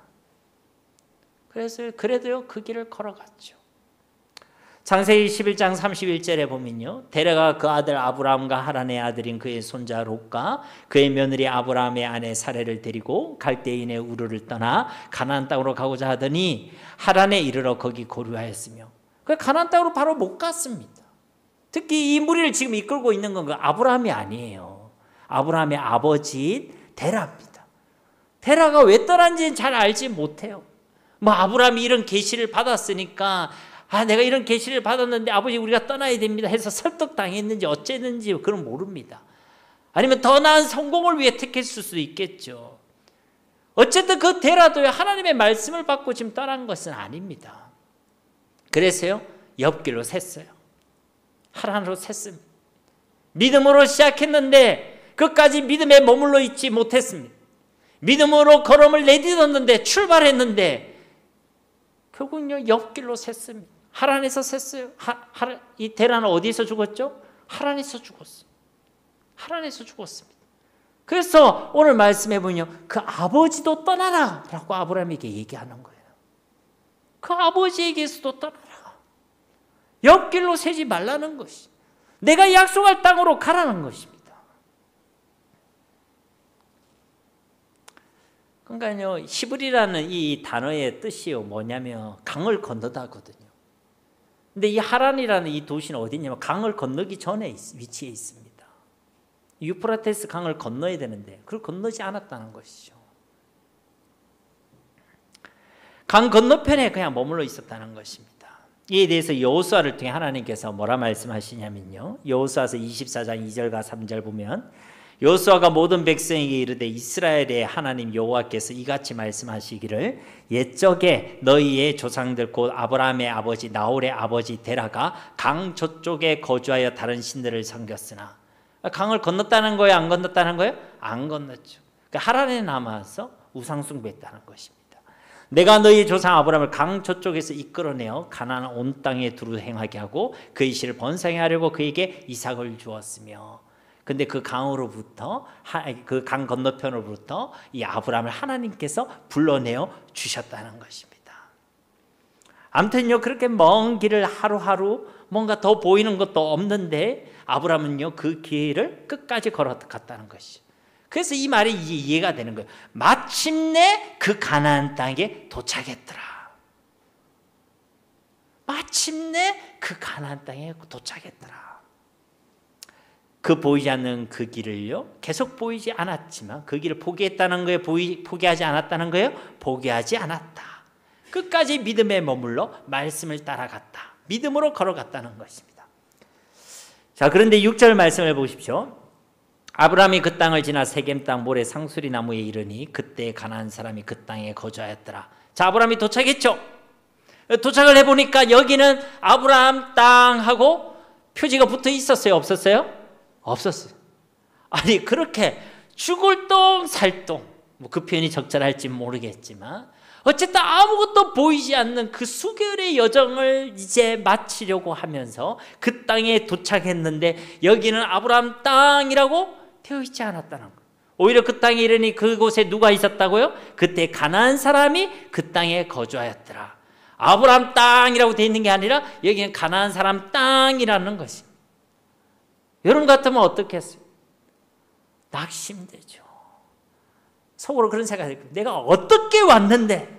그래서 그래도요 그 길을 걸어갔죠. 창세기 11장 31절에 보면요 데레가 그 아들 아브라함과 하란의 아들인 그의 손자 롯과 그의 며느리 아브라함의 아내 사레를 데리고 갈대인의 우르를 떠나 가나안 땅으로 가고자 하더니 하란에 이르러 거기 고류하였으며 그 가나안 땅으로 바로 못 갔습니다. 특히 이 무리를 지금 이끌고 있는 건 아브라함이 아니에요. 아브라함의 아버지인 데라입니다. 데라가 왜 떠난지는 잘 알지 못해요. 뭐 아브라함이 이런 계시를 받았으니까 내가 이런 계시를 받았는데 아버지 우리가 떠나야 됩니다 해서 설득당했는지 어쨌는지 그건 모릅니다. 아니면 더 나은 성공을 위해 택했을 수도 있겠죠. 어쨌든 그 데라도요 하나님의 말씀을 받고 지금 떠난 것은 아닙니다. 그래서요 옆길로 샜어요. 하란으로 샜습니다. 믿음으로 시작했는데 끝까지 믿음에 머물러 있지 못했습니다. 믿음으로 걸음을 내딛었는데 출발했는데 결국은요 옆길로 샜습니다. 하란에서 샜어요. 이 데라는 어디에서 죽었죠? 하란에서 죽었어요. 하란에서 죽었습니다. 그래서 오늘 말씀해 보면요 그 아버지도 떠나라 라고 아브라함에게 얘기하는 거예요. 그 아버지에게서도 떠나라. 옆길로 새지 말라는 것이 내가 약속할 땅으로 가라는 것입니다. 그러니까요 히브리라는 이 단어의 뜻이요 뭐냐면 강을 건너다거든요. 근데 이 하란이라는 이 도시는 어디냐면 강을 건너기 전에 위치해 있습니다. 유프라테스 강을 건너야 되는데 그걸 건너지 않았다는 것이죠. 강 건너편에 그냥 머물러 있었다는 것입니다. 이에 대해서 여호수아를 통해 하나님께서 뭐라 말씀하시냐면요 여호수아서 24장 2절과 3절 보면 여호수아가 모든 백성에게 이르되 이스라엘의 하나님 여호와께서 이같이 말씀하시기를 옛적에 너희의 조상들 곧 아브라함의 아버지 나홀의 아버지 데라가 강 저쪽에 거주하여 다른 신들을 섬겼으나 강을 건넜다는 거예요? 안 건넜다는 거예요? 안 건넜죠. 그러니까 하란에 남아서 우상 숭배했다는 것입니다. 내가 너희 조상 아브라함을 강 저쪽에서 이끌어내어 가나안 온 땅에 두루 행하게 하고 그의 씨를 번성하게 하려고 그에게 이삭을 주었으며 근데 그 강으로부터 그 강 건너편으로부터 이 아브라함을 하나님께서 불러내어 주셨다는 것입니다. 아무튼요 그렇게 먼 길을 하루하루 뭔가 더 보이는 것도 없는데 아브라함은요 그 길을 끝까지 걸어갔다는 것이죠. 그래서 이 말이 이해가 되는 거예요. 마침내 그 가나안 땅에 도착했더라. 마침내 그 가나안 땅에 도착했더라. 그 보이지 않는 그 길을요 계속 보이지 않았지만 그 길을 포기했다는 거예요? 포기하지 않았다는 거예요? 포기하지 않았다. 끝까지 믿음에 머물러 말씀을 따라갔다. 믿음으로 걸어갔다는 것입니다. 자 그런데 6절 말씀을 보십시오. 아브라함이 그 땅을 지나 세겜 땅 모래 상수리 나무에 이르니 그때 가나안 사람이 그 땅에 거주하였더라. 자 아브라함이 도착했죠. 도착을 해보니까 여기는 아브라함 땅하고 표지가 붙어 있었어요? 없었어요? 없었어요. 아니 그렇게 죽을 똥 살똥 뭐 그 표현이 적절할지 모르겠지만 어쨌든 아무것도 보이지 않는 그 수개월의 여정을 이제 마치려고 하면서 그 땅에 도착했는데 여기는 아브라함 땅이라고 되어 있지 않았다는 거예요. 오히려 그 땅에 이르니 그곳에 누가 있었다고요? 그때 가나안 사람이 그 땅에 거주하였더라. 아브라함 땅이라고 되어 있는 게 아니라 여기는 가나안 사람 땅이라는 것입니다. 여러분 같으면 어떻겠어요? 낙심되죠. 속으로 그런 생각이 들어요. 내가 어떻게 왔는데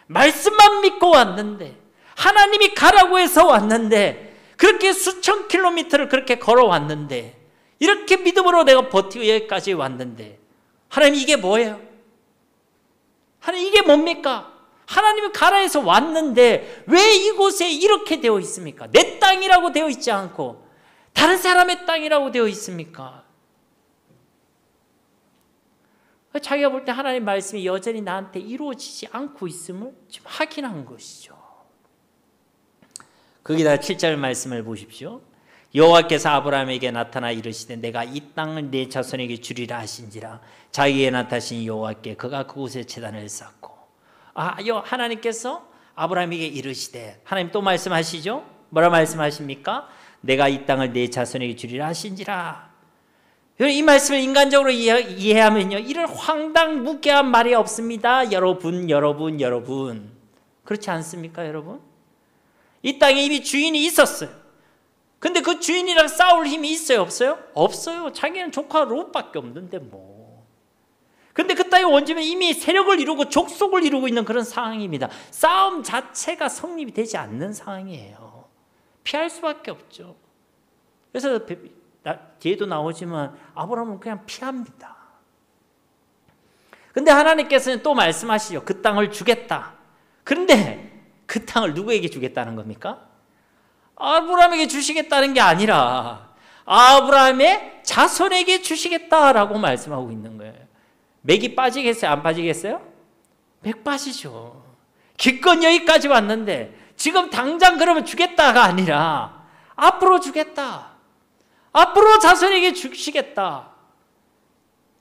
말씀만 믿고 왔는데 하나님이 가라고 해서 왔는데, 그렇게 수천 킬로미터를 그렇게 걸어왔는데, 이렇게 믿음으로 내가 버티고 여기까지 왔는데, 하나님 이게 뭐예요? 하나님 이게 뭡니까? 하나님이 가라 해서 왔는데 왜 이곳에 이렇게 되어 있습니까? 내 땅이라고 되어 있지 않고 다른 사람의 땅이라고 되어 있습니까? 자기가 볼 때 하나님 말씀이 여전히 나한테 이루어지지 않고 있음을 지금 확인한 것이죠. 거기다 7절 말씀을 보십시오. 여호와께서 아브라함에게 나타나 이르시되 내가 이 땅을 내 자손에게 주리라 하신지라. 자기에게 나타나신 여호와께 그가 그곳에 제단을 쌓고. 하나님께서 아브라함에게 이르시되, 하나님 또 말씀하시죠. 뭐라 말씀하십니까? 내가 이 땅을 내 자손에게 주리라 하신지라. 이 말씀을 인간적으로 이해하면요, 이런 황당무계한 말이 없습니다. 여러분. 그렇지 않습니까, 여러분? 이 땅에 이미 주인이 있었어요. 근데 그 주인이랑 싸울 힘이 있어요, 없어요? 없어요. 자기는 조카 롯밖에 없는데 뭐. 근데 그 땅의 원주민은 이미 세력을 이루고 족속을 이루고 있는 그런 상황입니다. 싸움 자체가 성립이 되지 않는 상황이에요. 피할 수밖에 없죠. 그래서 뒤에도 나오지만 아브라함은 그냥 피합니다. 근데 하나님께서는 또 말씀하시죠. 그 땅을 주겠다. 그런데 그 땅을 누구에게 주겠다는 겁니까? 아브라함에게 주시겠다는 게 아니라 아브라함의 자손에게 주시겠다라고 말씀하고 있는 거예요. 맥이 빠지겠어요? 안 빠지겠어요? 맥 빠지죠. 기껏 여기까지 왔는데 지금 당장 그러면 주겠다가 아니라 앞으로 주겠다. 앞으로 자손에게 주시겠다.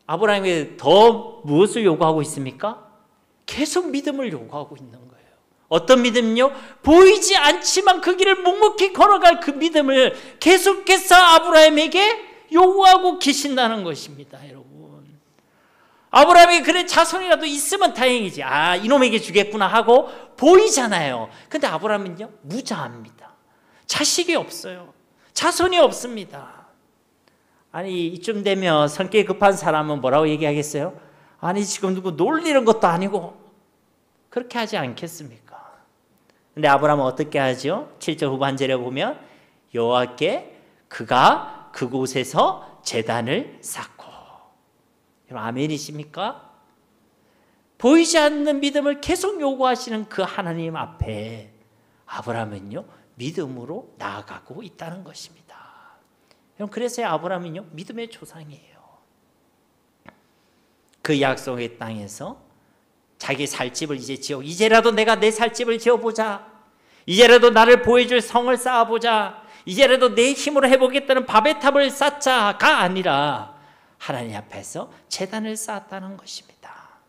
아브라함에게 더 무엇을 요구하고 있습니까? 계속 믿음을 요구하고 있는 거예요. 어떤 믿음요? 보이지 않지만 그 길을 묵묵히 걸어갈 그 믿음을 계속해서 아브라함에게 요구하고 계신다는 것입니다, 여러분. 아브라함에게 그래 자손이라도 있으면 다행이지. 이놈에게 주겠구나 하고 보이잖아요. 근데 아브라함은요, 무자합니다. 자식이 없어요. 자손이 없습니다. 아니, 이쯤 되면 성격이 급한 사람은 뭐라고 얘기하겠어요? 아니, 지금 누구 놀리는 것도 아니고 그렇게 하지 않겠습니까? 근데 아브라함은 어떻게 하죠? 7절 후반절에 보면 여호와께 그가 그곳에서 제단을 쌓고. 여러분 아멘이십니까? 보이지 않는 믿음을 계속 요구하시는 그 하나님 앞에 아브라함은요, 믿음으로 나아가고 있다는 것입니다. 여러분 그래서 아브라함은요, 믿음의 조상이에요. 그 약속의 땅에서 자기 살 집을 이제라도 내가 내 살 집을 지어보자. 이제라도 나를 보여줄 성을 쌓아보자. 이제라도 내 힘으로 해보겠다는 밥의 탑을 쌓자가 아니라 하나님 앞에서 제단을 쌓았다는 것입니다.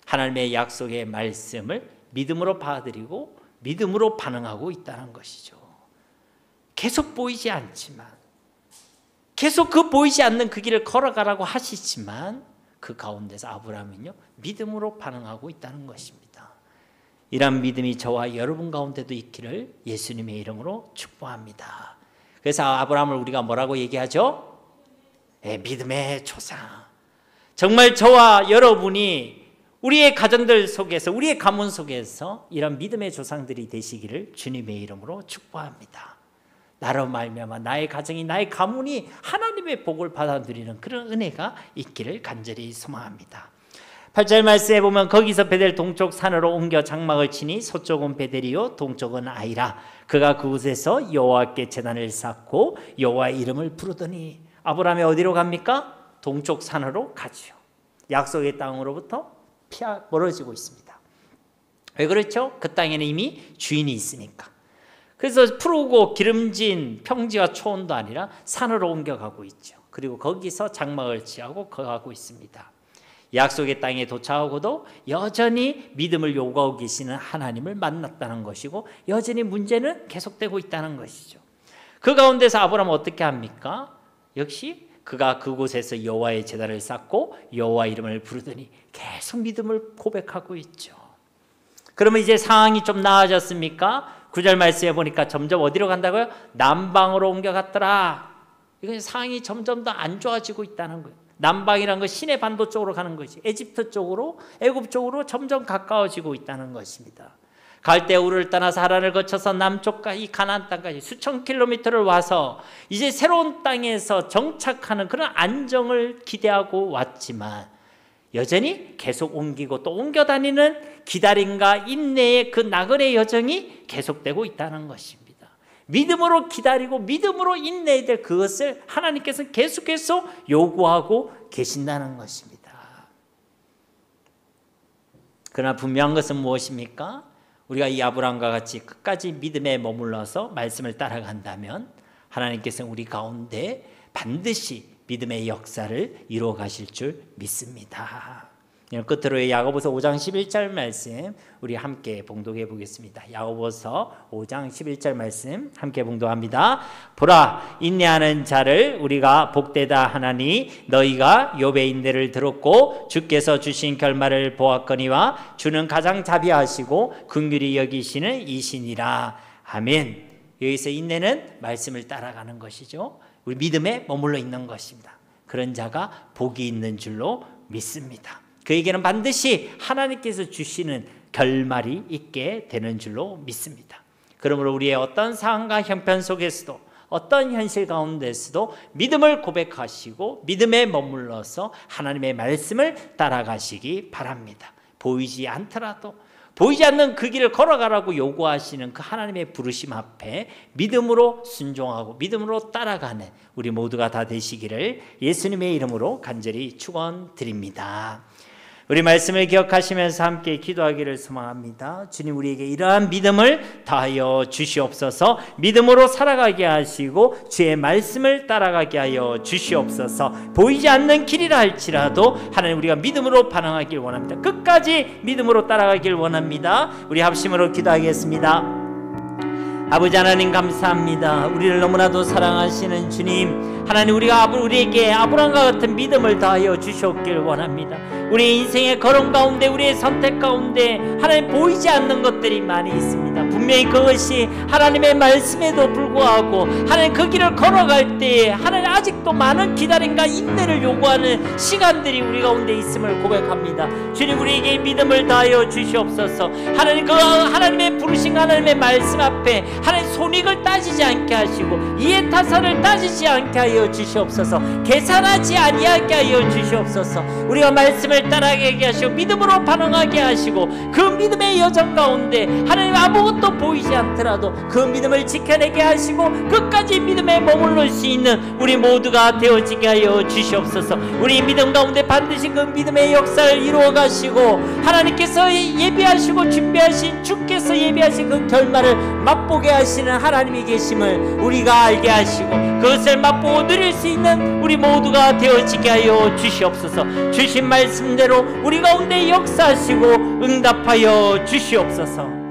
하나님의 약속의 말씀을 믿음으로 받아들이고 믿음으로 반응하고 있다는 것이죠. 계속 보이지 않지만, 계속 그 보이지 않는 그 길을 걸어가라고 하시지만 그 가운데서 아브라함은요, 믿음으로 반응하고 있다는 것입니다. 이런 믿음이 저와 여러분 가운데도 있기를 예수님의 이름으로 축복합니다. 그래서 아브라함을 우리가 뭐라고 얘기하죠? 믿음의 조상. 정말 저와 여러분이 우리의 가정들 속에서, 우리의 가문 속에서 이런 믿음의 조상들이 되시기를 주님의 이름으로 축복합니다. 나로 말미암아 나의 가정이, 나의 가문이 하나님의 복을 받아 누리는 그런 은혜가 있기를 간절히 소망합니다. 8절 말씀에 보면 거기서 베델 동쪽 산으로 옮겨 장막을 치니 서쪽은 베델이요 동쪽은 아이라. 그가 그곳에서 여호와께 제단을 쌓고 여호와의 이름을 부르더니. 아브라함이 어디로 갑니까? 동쪽 산으로 가지요. 약속의 땅으로부터 멀어지고 있습니다. 왜 그렇죠? 그 땅에는 이미 주인이 있으니까. 그래서 푸르고 기름진 평지와 초원도 아니라 산으로 옮겨가고 있죠. 그리고 거기서 장막을 취하고 거하고 있습니다. 약속의 땅에 도착하고도 여전히 믿음을 요구하고 계시는 하나님을 만났다는 것이고 여전히 문제는 계속되고 있다는 것이죠. 그 가운데서 아브라함은 어떻게 합니까? 역시 그가 그곳에서 여호와의 제단을 쌓고 여호와 이름을 부르더니 계속 믿음을 고백하고 있죠. 그러면 이제 상황이 좀 나아졌습니까? 9절 말씀에 보니까 점점 어디로 간다고요? 남방으로 옮겨갔더라. 이건 상황이 점점 더 안 좋아지고 있다는 거예요. 남방이라는 건 시내 반도 쪽으로 가는 거지. 에집트 쪽으로, 애굽 쪽으로 점점 가까워지고 있다는 것입니다. 갈대우를 떠나서 하란을 거쳐서 남쪽까지 이 가나안 땅까지 수천 킬로미터를 와서 이제 새로운 땅에서 정착하는 그런 안정을 기대하고 왔지만 여전히 계속 옮기고 또 옮겨 다니는 기다림과 인내의 그 나그네 여정이 계속되고 있다는 것입니다. 믿음으로 기다리고 믿음으로 인내해야 될 그것을 하나님께서 계속해서 요구하고 계신다는 것입니다. 그러나 분명한 것은 무엇입니까? 우리가 이 아브라함과 같이 끝까지 믿음에 머물러서 말씀을 따라간다면 하나님께서 우리 가운데 반드시 믿음의 역사를 이루어 가실 줄 믿습니다. 끝으로 야고보서 5장 11절 말씀 우리 함께 봉독해 보겠습니다. 야고보서 5장 11절 말씀 함께 봉독합니다. 보라, 인내하는 자를 우리가 복되다 하나니 너희가 욥의 인내를 들었고 주께서 주신 결말을 보았거니와 주는 가장 자비하시고 긍휼히 여기시는 이시니라. 아멘. 여기서 인내는 말씀을 따라가는 것이죠. 우리 믿음에 머물러 있는 것입니다. 그런 자가 복이 있는 줄로 믿습니다. 그에게는 반드시 하나님께서 주시는 결말이 있게 되는 줄로 믿습니다. 그러므로 우리의 어떤 상황과 형편 속에서도 어떤 현실 가운데서도 믿음을 고백하시고 믿음에 머물러서 하나님의 말씀을 따라가시기 바랍니다. 보이지 않더라도 보이지 않는 그 길을 걸어가라고 요구하시는 그 하나님의 부르심 앞에 믿음으로 순종하고 믿음으로 따라가는 우리 모두가 다 되시기를 예수님의 이름으로 간절히 축원드립니다. 우리 말씀을 기억하시면서 함께 기도하기를 소망합니다. 주님, 우리에게 이러한 믿음을 다하여 주시옵소서. 믿음으로 살아가게 하시고 주의 말씀을 따라가게 하여 주시옵소서. 보이지 않는 길이라 할지라도 하나님, 우리가 믿음으로 반응하길 원합니다. 끝까지 믿음으로 따라가길 원합니다. 우리 합심으로 기도하겠습니다. 아버지 하나님, 감사합니다. 우리를 너무나도 사랑하시는 주님, 하나님, 우리에게 아브라함과 같은 믿음을 다하여 주셨길 원합니다. 우리 인생의 걸음 가운데, 우리의 선택 가운데 하나님, 보이지 않는 것들이 많이 있습니다. 분명히 그것이 하나님의 말씀에도 불구하고 하나님, 그 길을 걸어갈 때에 하나님, 아직도 많은 기다림과 인내를 요구하는 시간들이 우리 가운데 있음을 고백합니다. 주님, 우리에게 믿음을 다하여 주시옵소서. 하나님, 그 하나님의 부르신 하나님의 말씀 앞에 하나님, 손익을 따지지 않게 하시고 이해타산을 따지지 않게 하여 주시옵소서. 계산하지 아니하게 하여 주시옵소서. 우리가 말씀을 따라가게 하시고 믿음으로 반응하게 하시고 그 믿음의 여정 가운데 하나님, 아무것도 보이지 않더라도 그 믿음을 지켜내게 하시고 끝까지 믿음에 머물러 수 있는 우리 모두가 되어지게 하여 주시옵소서. 우리 믿음 가운데 반드시 그 믿음의 역사를 이루어 가시고 하나님께서 예비하시고 준비하신, 주께서 예비하신 그 결말을 맛보게 하시는 하나님이 계심을 우리가 알게 하시고 그것을 맛보고 누릴 수 있는 우리 모두가 되어지게 하여 주시옵소서. 주신 말씀대로 우리 가운데 역사하시고 응답하여 주시옵소서.